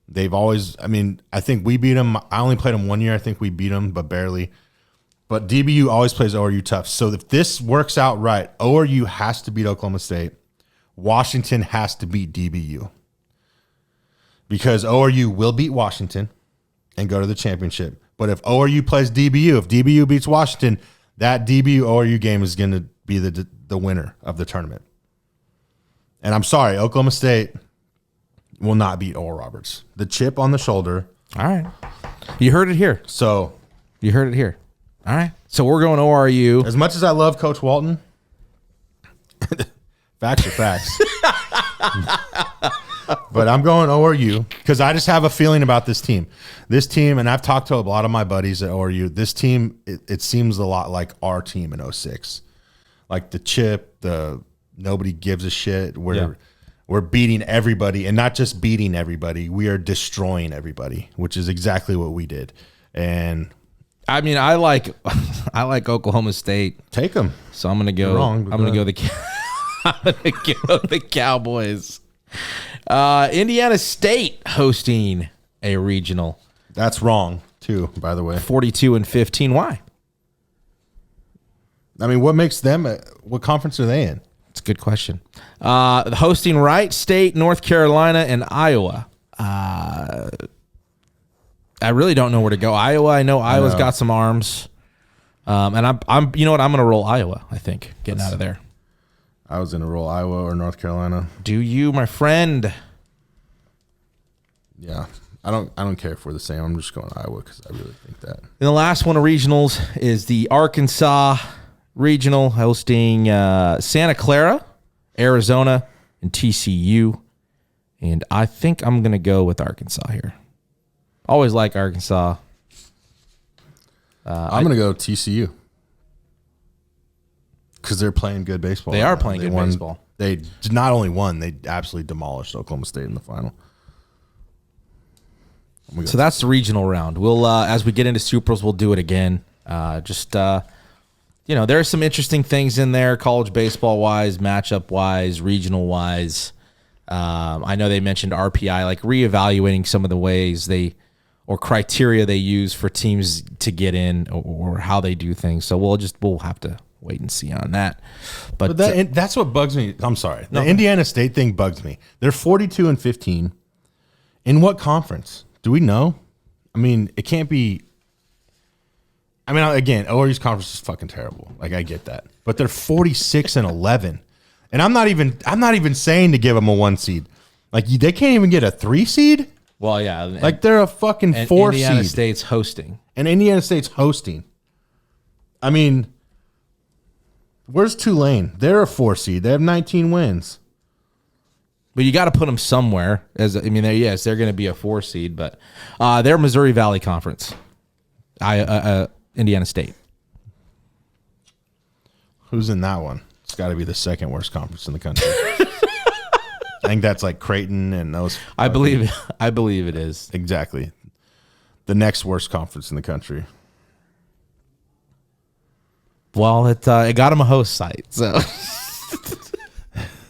Speaker 1: They've always, I mean, I think we beat them. I only played them 1 year. I think we beat them, but barely. But DBU always plays ORU tough. So if this works out right, ORU has to beat Oklahoma State. Washington has to beat DBU. Because ORU will beat Washington and go to the championship. But if ORU plays DBU, if DBU beats Washington, that DBU-ORU game is going to be the winner of the tournament. And I'm sorry, Oklahoma State will not beat Oral Roberts. The chip on the shoulder.
Speaker 2: All right. You heard it here.
Speaker 1: So
Speaker 2: you heard it here. All right. So we're going ORU.
Speaker 1: As much as I love Coach Walton, facts are facts. But I'm going ORU because I just have a feeling about this team. This team, and I've talked to a lot of my buddies at ORU, this team, it seems a lot like our team in 06. Like the chip, the nobody gives a shit. We're beating everybody, and not just beating everybody. We are destroying everybody, which is exactly what we did. And
Speaker 2: I mean, I like Oklahoma State.
Speaker 1: Take them.
Speaker 2: So I'm gonna go. I'm gonna go the Cowboys. Indiana State hosting a regional.
Speaker 1: That's wrong too, by the way.
Speaker 2: 42-15. Why?
Speaker 1: I mean, what makes them? What conference are they in?
Speaker 2: It's a good question. Hosting Wright State, North Carolina, and Iowa. I really don't know where to go. Iowa, I know Iowa's got some arms. And I'm you know what? I'm going to roll Iowa, I think, getting out of there.
Speaker 1: I was going to roll Iowa or North Carolina.
Speaker 2: Do you, my friend?
Speaker 1: Yeah. I don't care if we're the same. I'm just going Iowa because I really think that.
Speaker 2: And the last one of regionals is the Arkansas Regional hosting Santa Clara, Arizona, and TCU. And I think I'm going to go with Arkansas here. Always like Arkansas.
Speaker 1: I'm going to go TCU. Because they're playing good baseball.
Speaker 2: They are playing good baseball.
Speaker 1: They not only won, they absolutely demolished Oklahoma State in the final.
Speaker 2: So that's the regional round. We'll as we get into Supers, we'll do it again. there are some interesting things in there, college baseball wise, matchup wise, regional wise. I know they mentioned RPI, like reevaluating some of the ways or criteria they use for teams to get in or how they do things. So we'll have to wait and see on that. But
Speaker 1: that's what bugs me. I'm sorry. The Indiana State thing bugs me. They're 42-15. In what conference? Do we know? I mean, it can't be. I mean, again, ORU's conference is fucking terrible. Like, I get that. But they're 46-11. And I'm not even saying to give them a 1 seed. Like, they can't even get a 3 seed?
Speaker 2: Well, yeah.
Speaker 1: Like, they're a fucking 4 seed.
Speaker 2: Indiana State's hosting.
Speaker 1: And Indiana State's hosting. I mean, where's Tulane? They're a 4 seed. They have 19 wins.
Speaker 2: But you got to put them somewhere. They're going to be a 4 seed, but they're Missouri Valley Conference. Indiana State.
Speaker 1: Who's in that one? It's got to be the second worst conference in the country. I think that's like Creighton and those.
Speaker 2: I believe it is.
Speaker 1: Exactly. The next worst conference in the country.
Speaker 2: Well, it got them a host site, so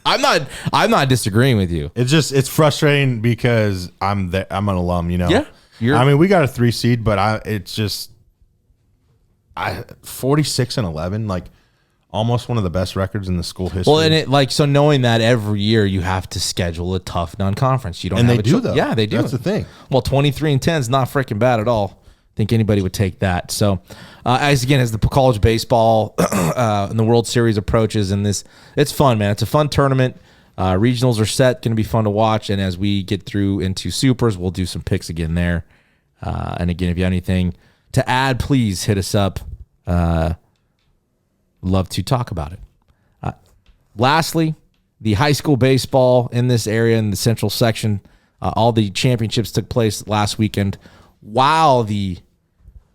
Speaker 2: I'm not disagreeing with you.
Speaker 1: It's frustrating because I'm an alum,
Speaker 2: Yeah.
Speaker 1: I mean, we got a 3 seed, but 46-11, like almost one of the best records in the school history.
Speaker 2: Well, and so knowing that every year you have to schedule a tough non-conference. You don't.
Speaker 1: And
Speaker 2: have
Speaker 1: they do though.
Speaker 2: Yeah, they do.
Speaker 1: That's the thing.
Speaker 2: Well, 23-10 is not freaking bad at all. I think anybody would take that. So, as the college baseball and the World Series approaches, and it's fun, man. It's a fun tournament. Regionals are set, going to be fun to watch. And as we get through into supers, we'll do some picks again there. And again, if you have anything to add, please hit us up. Love to talk about it. Lastly, the high school baseball in this area in the central section, all the championships took place last weekend while the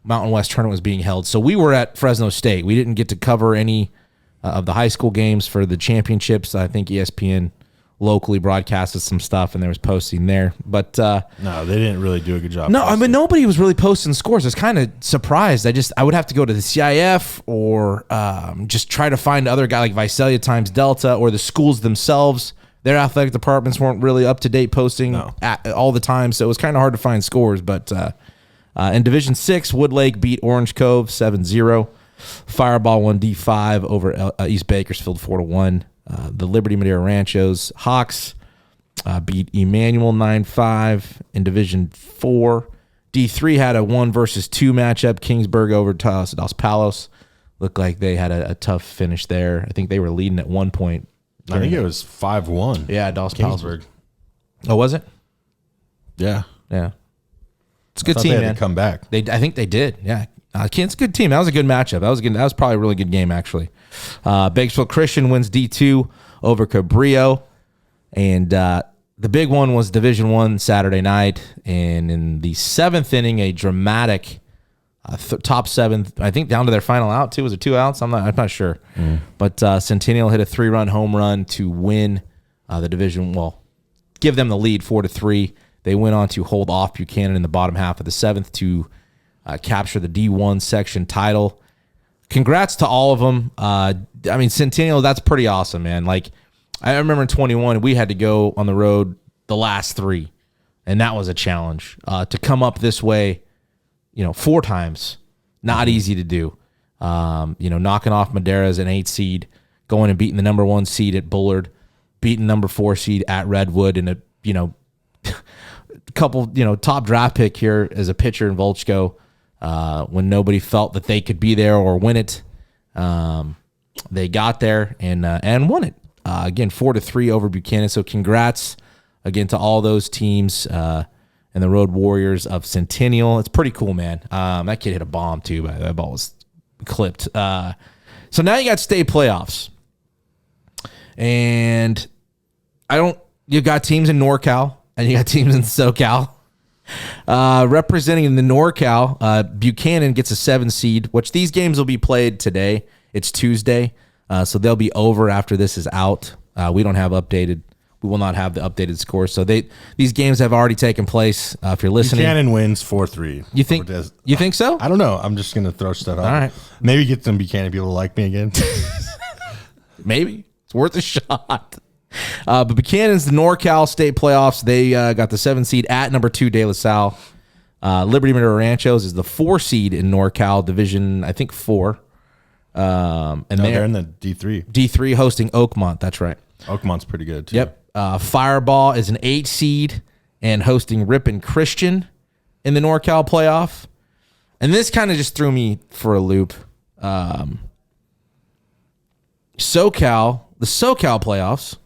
Speaker 2: Mountain West tournament was being held. So we were at Fresno State. We didn't get to cover any of the high school games for the championships. I think ESPN locally broadcasted some stuff and there was posting there. But
Speaker 1: no, they didn't really do a good job.
Speaker 2: No, I mean, nobody was really posting scores. I was kind of surprised. I would have to go to the CIF or just try to find other guy like Visalia Times Delta or the schools themselves. Their athletic departments weren't really up to date posting all the time, so it was kind of hard to find scores. But in Division 6, Woodlake beat Orange Cove 7-0. Fireball won D5 over East Bakersfield 4-1. The Liberty Madera Ranchos Hawks beat Emmanuel 9-5 in Division 4. D3 had a 1 versus 2 matchup. Kingsburg over Dos Palos. Looked like they had a tough finish there. I think they were leading at one point.
Speaker 1: I think it was 5-1.
Speaker 2: Yeah, Dos Palos.
Speaker 1: Kingsburg.
Speaker 2: Oh, was it?
Speaker 1: Yeah.
Speaker 2: Yeah. It's a good team,
Speaker 1: they had
Speaker 2: man.
Speaker 1: to come back.
Speaker 2: I think they did. Yeah. It's a good team. That was a good matchup. That was probably a really good game, actually. Bakersfield Christian wins D2 over Cabrillo. And the big one was Division 1 Saturday night. And in the 7th inning, a dramatic top 7, I think down to their final out, too. Was it 2 outs? I'm not sure. But Centennial hit a 3-run home run to win the division. Well, give them the lead 4-3. They went on to hold off Buchanan in the bottom half of the 7th to capture the D1 section title. Congrats to all of them. I mean, Centennial, that's pretty awesome, man. Like, I remember in 21, we had to go on the road the last 3, and that was a challenge. To come up this way, 4 times, not easy to do. Knocking off Madera as an 8 seed, going and beating the number 1 seed at Bullard, beating number 4 seed at Redwood, and couple, top draft pick here as a pitcher in Volchko. When nobody felt that they could be there or win it, they got there and won it. Again, 4-3 over Buchanan. So congrats again to all those teams and the Road Warriors of Centennial. It's pretty cool, man. That kid hit a bomb too, but that ball was clipped. So now you got state playoffs, and you got teams in NorCal and you got teams in SoCal. Representing the NorCal, Buchanan gets a 7 seed, which these games will be played today. It's Tuesday, so they'll be over after this is out. We don't have updated. we will not have the updated scores. So these games have already taken place. If you're listening,
Speaker 1: Buchanan wins 4-3.
Speaker 2: You think? You think so?
Speaker 1: I don't know. I'm just gonna throw stuff out.
Speaker 2: All right.
Speaker 1: Maybe get some Buchanan people to like me again.
Speaker 2: Maybe it's worth a shot. But Buchanan's the NorCal State playoffs. They got the 7 seed at number 2 De La Salle. Liberty Mineral Ranchos is the 4 seed in NorCal Division, I think 4. And
Speaker 1: they're in the D3.
Speaker 2: D3 hosting Oakmont. That's right.
Speaker 1: Oakmont's pretty good too.
Speaker 2: Yep. Fireball is an 8 seed and hosting Ripon Christian in the NorCal playoff. And this kind of just threw me for a loop. SoCal, the SoCal playoffs,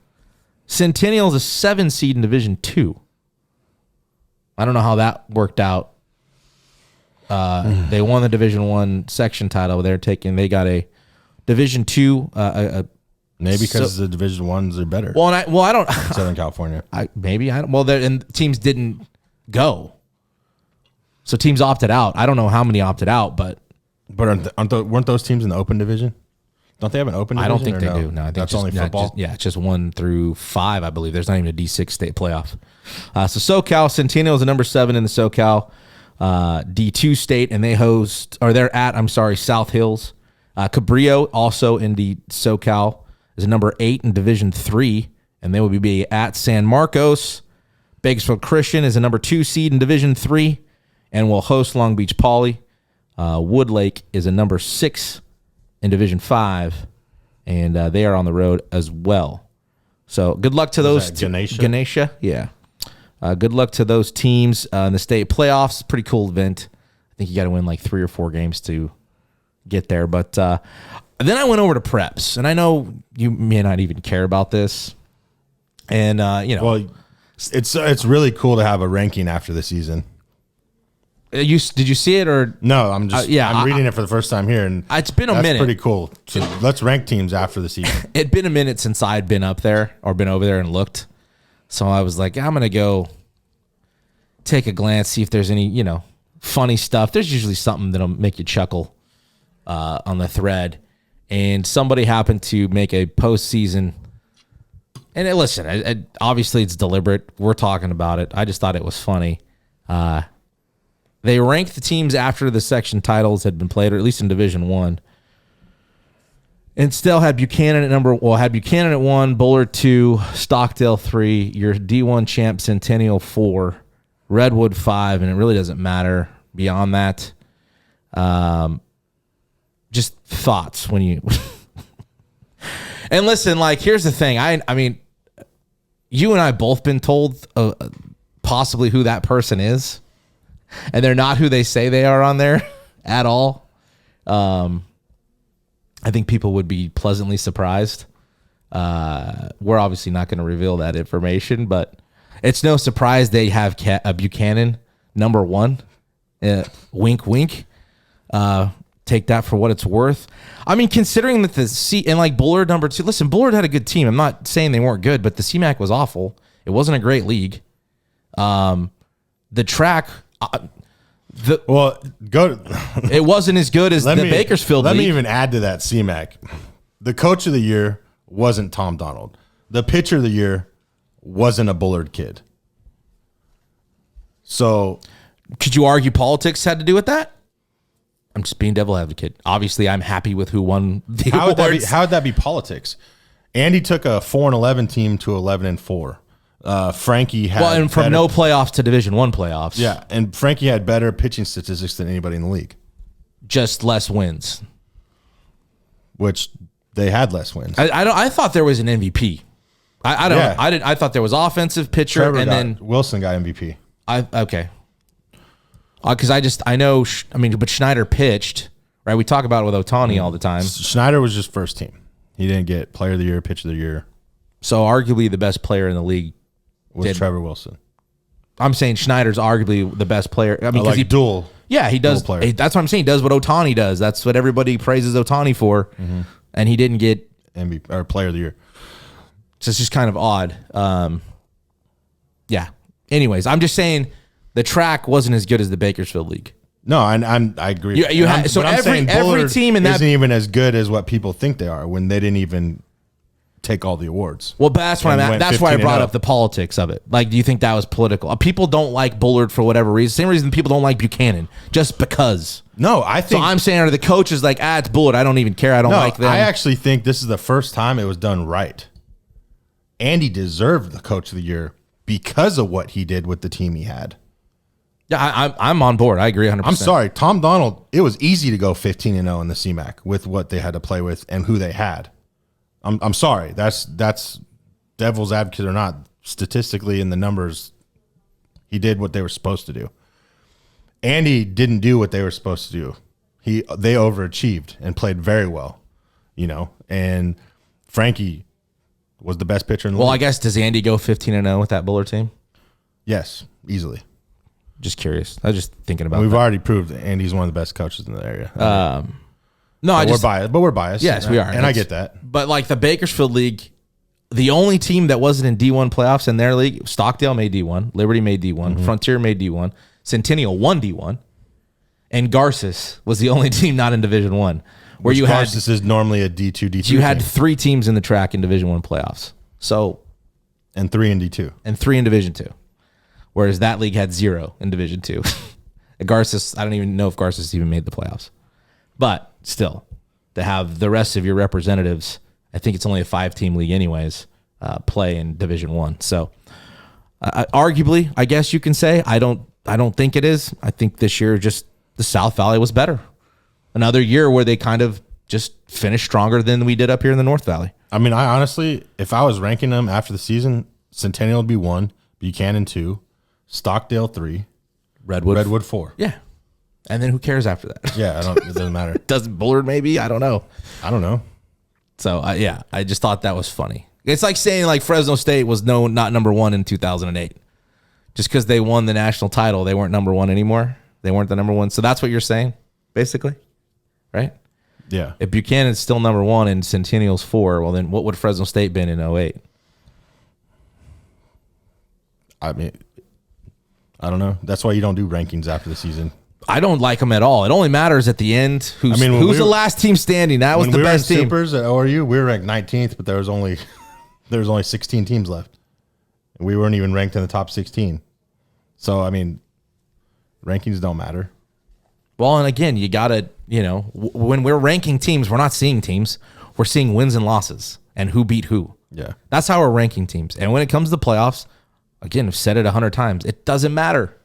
Speaker 2: Centennial is a 7 seed in Division 2. I don't know how that worked out. They won the Division 1 section title. They got a Division 2.
Speaker 1: Maybe because the Division 1s are better.
Speaker 2: Well, I don't.
Speaker 1: Southern California.
Speaker 2: Teams didn't go. So teams opted out. I don't know how many opted out, but
Speaker 1: weren't those teams in the open division? Don't they have an open division?
Speaker 2: I don't think they do. No, I think
Speaker 1: that's only football.
Speaker 2: It's just 1 through 5, I believe. There's not even a D6 state playoff. So SoCal, Centennial is the number 7 in the SoCal D2 state, and they're at South Hills. Cabrillo, also in the SoCal, is a number 8 in Division 3, and they will be at San Marcos. Bakersfield Christian is a number 2 seed in Division 3 and will host Long Beach Poly. Woodlake is a number 6 in Division 5, and they are on the road as well. So good luck to those. Ganesha? Yeah. Good luck to those teams in the state playoffs. Pretty cool event. I think you got to win like 3 or 4 games to get there. But then I went over to preps, and I know you may not even care about this. And,
Speaker 1: well, it's really cool to have a ranking after the season.
Speaker 2: Did you see it or
Speaker 1: no? I'm just I'm reading it for the first time here, and
Speaker 2: it's been a minute.
Speaker 1: That's pretty cool. So let's rank teams after the season.
Speaker 2: It'd been a minute since I'd been up there or been over there and looked, so I was like, I'm gonna go take a glance, see if there's any funny stuff. There's usually something that'll make you chuckle on the thread, and somebody happened to make a postseason. And listen, obviously it's deliberate. We're talking about it. I just thought it was funny. They ranked the teams after the section titles had been played, or at least in Division 1. And still had Buchanan at 1, Bullard 2, Stockdale 3, your D1 champ Centennial 4, Redwood 5, and it really doesn't matter beyond that. Just thoughts when you... And listen, here's the thing. I mean, you and I both been told possibly who that person is. And they're not who they say they are on there at all. I think people would be pleasantly surprised. We're obviously not going to reveal that information, but it's no surprise they have Buchanan number 1. Wink, wink. Take that for what it's worth. I mean, considering that and Bullard number 2. Listen, Bullard had a good team. I'm not saying they weren't good, but the CMAC was awful. It wasn't a great league. The track. It wasn't as good as the Bakersfield league.
Speaker 1: Let me even add to that CMAC. The coach of the year wasn't Tom Donald. The pitcher of the year wasn't a Bullard kid. So
Speaker 2: could you argue politics had to do with that? I'm just being devil advocate. Obviously, I'm happy with who won the awards.
Speaker 1: How would that be politics? Andy took a 4-11 team to 11-4. Frankie had
Speaker 2: no playoffs to Division 1 playoffs.
Speaker 1: Yeah, and Frankie had better pitching statistics than anybody in the league.
Speaker 2: Just less wins.
Speaker 1: Which they had less wins.
Speaker 2: I thought there was an MVP. I thought there was offensive pitcher
Speaker 1: Wilson got MVP.
Speaker 2: Okay. Because I know. But Schneider pitched, right? We talk about it with Ohtani all the time.
Speaker 1: Schneider was just first team. He didn't get Player of the Year, Pitcher of the Year. So
Speaker 2: arguably the best player in the league
Speaker 1: was Trevor Wilson.
Speaker 2: I'm saying Schneider's arguably the best player. I mean, because
Speaker 1: dual.
Speaker 2: Yeah, he does. That's what I'm saying. He does what Ohtani does. That's what everybody praises Ohtani for. Mm-hmm. And he didn't get
Speaker 1: MVP or Player of the Year.
Speaker 2: So it's just kind of odd. Yeah. Anyways, I'm just saying the track wasn't as good as the Bakersfield League.
Speaker 1: No, I agree.
Speaker 2: So every team in that
Speaker 1: isn't even as good as what people think they are when they didn't even take all the awards.
Speaker 2: Well, that's what that's why I brought up the politics of it. Like, do you think that was political? People don't like Bullard for whatever reason. Same reason people don't like Buchanan, just because.
Speaker 1: No, I think.
Speaker 2: So I'm saying, are the coaches like, it's Bullard. I don't even care. I don't like them.
Speaker 1: I actually think this is the first time it was done right. Andy deserved the coach of the year because of what he did with the team he had.
Speaker 2: Yeah, I'm on board. I agree 100%.
Speaker 1: I'm sorry, Tom Donald. It was easy to go 15-0 in the CMAC with what they had to play with and who they had. I'm sorry. That's devil's advocate or not. Statistically, in the numbers, he did what they were supposed to do. Andy didn't do what they were supposed to do. They overachieved and played very well, And Frankie was the best pitcher in the league.
Speaker 2: Well, I guess, does Andy go 15-0 with that Bullard team?
Speaker 1: Yes, easily.
Speaker 2: Just curious. I was just thinking about.
Speaker 1: We've already proved that Andy's one of the best coaches in the area.
Speaker 2: No,
Speaker 1: we're biased. But we're biased.
Speaker 2: Yes, we are,
Speaker 1: and I get that.
Speaker 2: But like the Bakersfield League, the only team that wasn't in D1 playoffs in their league, Stockdale made D1, Liberty made D1, Frontier made D1, Centennial won D1, and Garces was the only team not in Division 1.
Speaker 1: Where Garces is normally a D2, D3.
Speaker 2: You had 3 teams in the track in Division 1 playoffs. So,
Speaker 1: and 3 in D2.
Speaker 2: And 3 in Division 2. Whereas that league had 0 in Division 2. Garces, I don't even know if Garces even made the playoffs. But still, to have the rest of your representatives, I think it's only a 5-team league anyways, play in Division 1. So, arguably, I guess you can say, I don't think it is. I think this year just the South Valley was better. Another year where they kind of just finished stronger than we did up here in the North Valley.
Speaker 1: I mean, I honestly, if I was ranking them after the season, Centennial would be 1, Buchanan 2, Stockdale 3, Redwood 4.
Speaker 2: Yeah. And then who cares after that?
Speaker 1: Yeah, it doesn't matter.
Speaker 2: Doesn't Bullard maybe? I don't know. So, I just thought that was funny. It's like saying like Fresno State was not number 1 in 2008. Just because they won the national title, they weren't number 1 anymore. They weren't the number 1. So that's what you're saying, basically, right?
Speaker 1: Yeah.
Speaker 2: If Buchanan's still number 1 and Centennial's 4, well, then what would Fresno State been in 08?
Speaker 1: I mean, I don't know. That's why you don't do rankings after the season.
Speaker 2: I don't like them at all. It only matters at the end who's the last team standing. That was the best team.
Speaker 1: When we were in Supers at ORU, we were ranked 19th, but there was only 16 teams left. And we weren't even ranked in the top 16. So, I mean, rankings don't matter.
Speaker 2: Well, and again, you got to, when we're ranking teams, we're not seeing teams. We're seeing wins and losses and who beat who.
Speaker 1: Yeah.
Speaker 2: That's how we're ranking teams. And when it comes to the playoffs, again, I've said it 100 times, it doesn't matter.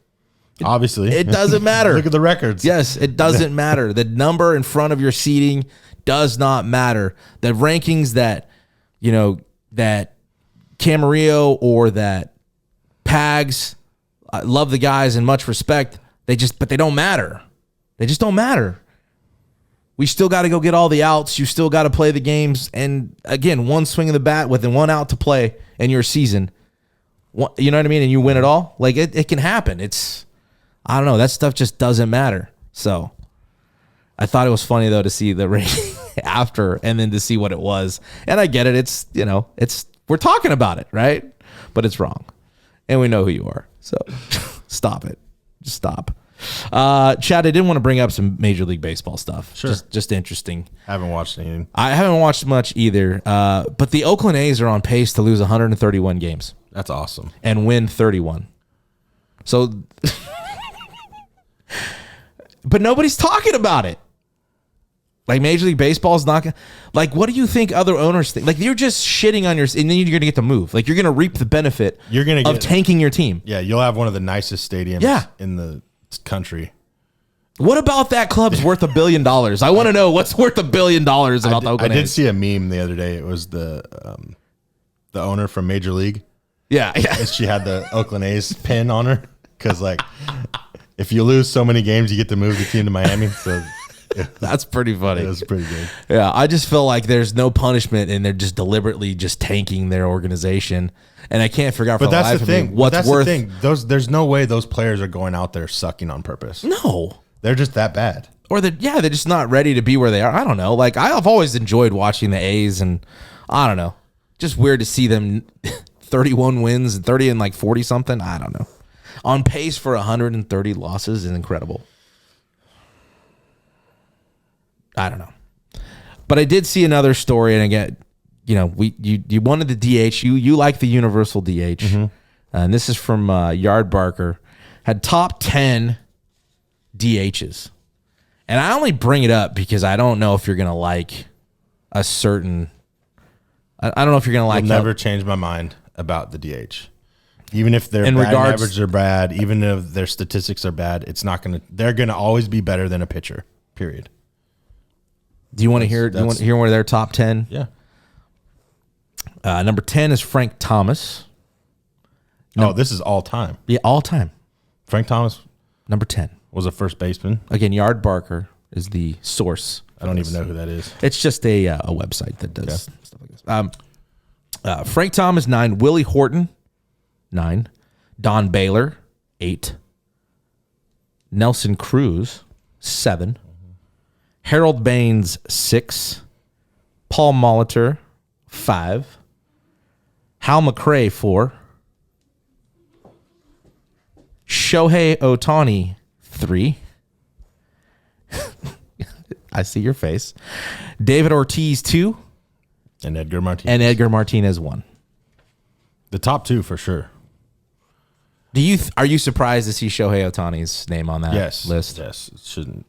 Speaker 1: Obviously.
Speaker 2: It doesn't matter.
Speaker 1: Look at the records.
Speaker 2: Yes, it doesn't matter. The number in front of your seating does not matter. The rankings that, that Camarillo or that Pags, I love the guys and much respect, but they don't matter. They just don't matter. We still got to go get all the outs. You still got to play the games. And again, one swing of the bat with 1 out to play in your season. You know what I mean? And you win it all. Like it can happen. I don't know. That stuff just doesn't matter. So I thought it was funny though to see the ranking after and then to see what it was. And I get it. It's we're talking about it, right? But it's wrong. And we know who you are. So stop it. Just stop. Chad, I did want to bring up some Major League Baseball stuff.
Speaker 1: Sure.
Speaker 2: Just interesting.
Speaker 1: Haven't watched anything.
Speaker 2: I haven't watched much either. But the Oakland A's are on pace to lose 131 games.
Speaker 1: That's awesome.
Speaker 2: And win 31. So, but nobody's talking about it. Like Major League Baseball is not going to, like, what do you think other owners think? Like, you're just shitting on your, and then you're going to get to move. Like, you're going to reap the benefit of tanking your team.
Speaker 1: Yeah, you'll have one of the nicest stadiums in the country.
Speaker 2: What about that club's worth $1 billion? I want to know what's worth $1 billion about the Oakland A's.
Speaker 1: I did see a meme the other day. It was the owner from Major League.
Speaker 2: Yeah.
Speaker 1: And she had the Oakland A's pin on her because, like, if you lose so many games, you get to move the team to Miami. So
Speaker 2: that's pretty funny.
Speaker 1: It was pretty good.
Speaker 2: Yeah, I just feel like there's no punishment and they're just deliberately just tanking their organization. And I can't figure out for the life of me what's worth.
Speaker 1: The thing. There's no way those players are going out there sucking on purpose.
Speaker 2: No.
Speaker 1: They're just that bad.
Speaker 2: Or they're just not ready to be where they are. I don't know. Like, I've always enjoyed watching the A's, and I don't know. Just weird to see them 31 wins and 30 and like 40 something. I don't know. On pace for 130 losses is incredible. I don't know. But I did see another story, and again, you wanted the DH. You like the universal DH. And this is from Yard Barker. Had top 10 DHs. And I only bring it up because I don't know if you're going to like a certain... I don't know if you're going to like...
Speaker 1: I'll never change my mind about the DH. Even if their batting averages are bad, even if their statistics are bad, they're going to always be better than a pitcher, period.
Speaker 2: Do you want to hear one of their top 10?
Speaker 1: Yeah.
Speaker 2: Number 10 is Frank Thomas.
Speaker 1: This is all time.
Speaker 2: Yeah, all time.
Speaker 1: Frank Thomas
Speaker 2: Number 10.
Speaker 1: was a first baseman.
Speaker 2: Again, Yard Barker is the source.
Speaker 1: I don't even know who that is.
Speaker 2: It's just a website that does stuff like this. Frank Thomas, 9. Willie Horton, 9. Don Baylor, 8. Nelson Cruz, 7. Harold Baines, 6. Paul Molitor, 5. Hal McRae, 4. Shohei Ohtani, 3. I see your face. David Ortiz, 2.
Speaker 1: And Edgar Martinez.
Speaker 2: 1.
Speaker 1: The top 2 for sure.
Speaker 2: Are you surprised to see Shohei Ohtani's name on that list?
Speaker 1: Yes. It shouldn't.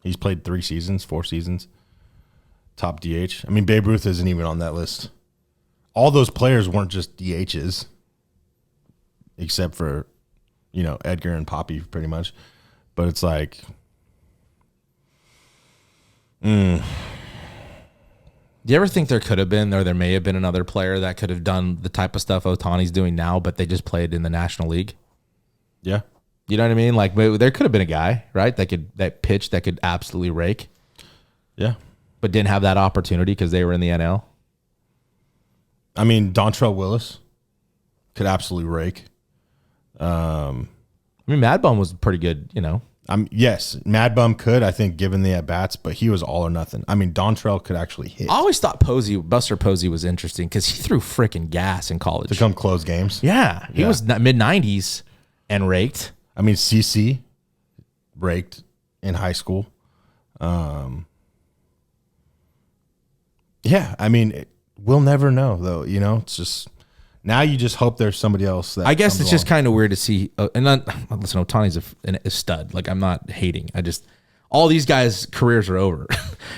Speaker 1: He's played 4 seasons. Top DH. I mean, Babe Ruth isn't even on that list. All those players weren't just DHs, except for, Edgar and Poppy pretty much. But it's like,
Speaker 2: do you ever think there could have been, or there may have been another player that could have done the type of stuff Ohtani's doing now, but they just played in the National League?
Speaker 1: Yeah.
Speaker 2: You know what I mean? Like, there could have been a guy, right, that could absolutely rake.
Speaker 1: Yeah.
Speaker 2: But didn't have that opportunity because they were in the NL.
Speaker 1: I mean, Dontrell Willis could absolutely rake.
Speaker 2: Mad Bum was pretty good,
Speaker 1: Yes, Mad Bum could, I think, given the at-bats, but he was all or nothing. I mean, Dontrell could actually hit.
Speaker 2: I always thought Buster Posey was interesting because he threw freaking gas in college.
Speaker 1: To come close games.
Speaker 2: Yeah. He was mid-90s and raked.
Speaker 1: I mean, CC raked in high school. Yeah, I mean, we'll never know, though. It's just... Now you just hope there's somebody else. That
Speaker 2: I guess it's just kind of weird to see. Listen, Ohtani's a stud. Like, I'm not hating. All these guys' careers are over.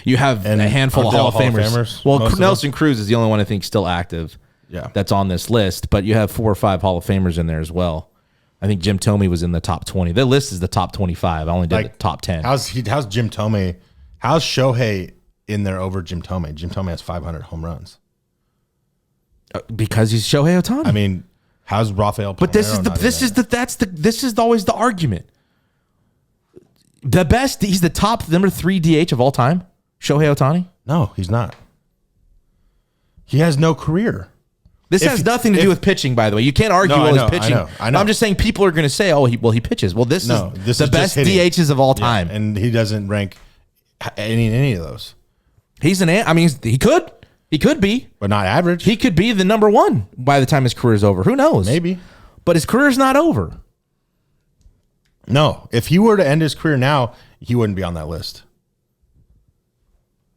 Speaker 2: You have a handful of Hall of Famers. Well, Nelson Cruz is the only one I think still active.
Speaker 1: Yeah,
Speaker 2: that's on this list. But you have 4 or 5 Hall of Famers in there as well. I think Jim Thome was in the top 20. The list is the top 25. I only did the top 10.
Speaker 1: How's Jim Thome? How's Shohei in there over Jim Thome? Jim Thome has 500 home runs.
Speaker 2: Because he's Shohei Ohtani.
Speaker 1: I mean, how's Rafael?
Speaker 2: But this is always the argument. The best, he's the top number 3 DH of all time. Shohei Ohtani.
Speaker 1: No, he's not. He has no career.
Speaker 2: This has nothing to do with pitching, by the way. You can't argue his pitching.
Speaker 1: I know.
Speaker 2: I'm just saying people are going to say, he pitches. Well, this is the best DHs of all time,
Speaker 1: and he doesn't rank any of those.
Speaker 2: He could. He could be.
Speaker 1: But not average.
Speaker 2: He could be the number 1 by the time his career is over. Who knows?
Speaker 1: Maybe.
Speaker 2: But his career's not over.
Speaker 1: No. If he were to end his career now, he wouldn't be on that list.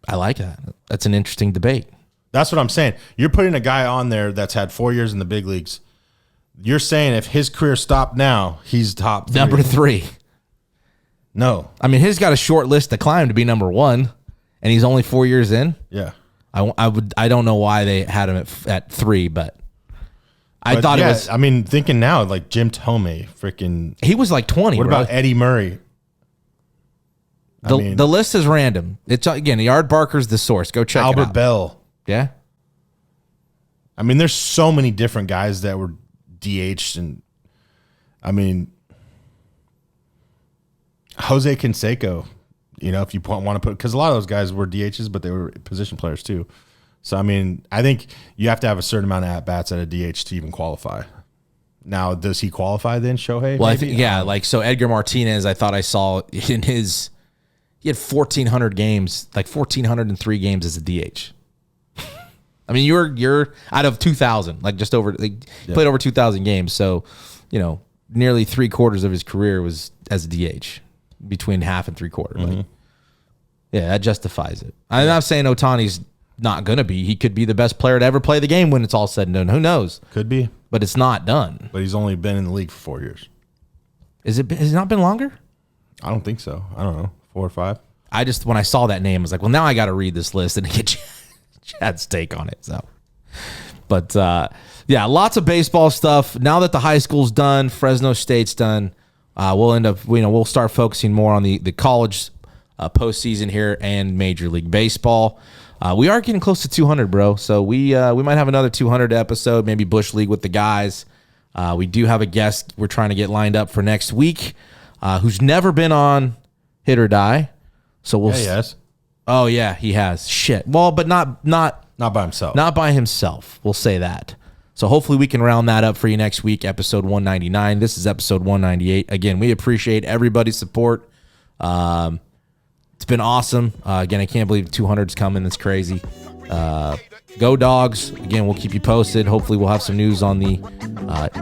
Speaker 2: I like that. That's an interesting debate.
Speaker 1: That's what I'm saying. You're putting a guy on there that's had 4 years in the big leagues. You're saying if his career stopped now, he's top 3.
Speaker 2: Number 3.
Speaker 1: No.
Speaker 2: I mean, he's got a short list to climb to be number 1, and he's only 4 years in.
Speaker 1: Yeah.
Speaker 2: I don't know why they had him at 3, but I thought it was.
Speaker 1: I mean, thinking now, like Jim Thome, freaking.
Speaker 2: He was like 20.
Speaker 1: What about Eddie Murray?
Speaker 2: The list is random. It's again, Yard Barker's the source. Go check it out.
Speaker 1: Albert Bell.
Speaker 2: Yeah.
Speaker 1: I mean, there's so many different guys that were DH'd, and I mean, Jose Canseco. If you want to put, because a lot of those guys were DHs, but they were position players too. So, I mean, I think you have to have a certain amount of at-bats at a DH to even qualify. Now, does he qualify then, Shohei?
Speaker 2: Well, maybe? So Edgar Martinez, I thought I saw he had 1,400 games, like 1,403 games as a DH. I mean, you're out of 2,000, like just over, played over 2,000 games. So, nearly 3/4 of his career was as a DH. Between half and 3/4. Mm-hmm. That justifies it. I'm not saying Ohtani's not going to be. He could be the best player to ever play the game when it's all said and done. Who knows?
Speaker 1: Could be.
Speaker 2: But it's not done.
Speaker 1: But he's only been in the league for 4 years.
Speaker 2: Has it not been longer?
Speaker 1: I don't think so. I don't know. 4 or 5.
Speaker 2: I just, when I saw that name, I was like, well, now I got to read this list and get Chad's take on it. So, but yeah, lots of baseball stuff. Now that the high school's done, Fresno State's done, we'll end up, we'll start focusing more on the college postseason here and Major League Baseball. We are getting close to 200, bro. So we might have another 200 episode, maybe Bush League with the guys. We do have a guest we're trying to get lined up for next week, who's never been on Hit or Die. So we'll.
Speaker 1: Yeah, yes.
Speaker 2: Oh yeah, he has. Shit. Well, but not
Speaker 1: by himself.
Speaker 2: Not by himself. We'll say that. So hopefully we can round that up for you next week, episode 199. This is episode 198. Again, we appreciate everybody's support. It's been awesome. Again, I can't believe 200's coming. That's crazy. Go Dogs. Again, we'll keep you posted. Hopefully we'll have some news on the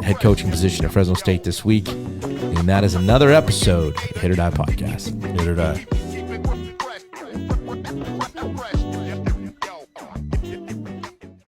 Speaker 2: head coaching position at Fresno State this week. And that is another episode of Hit or Die Podcast.
Speaker 1: Hit or Die.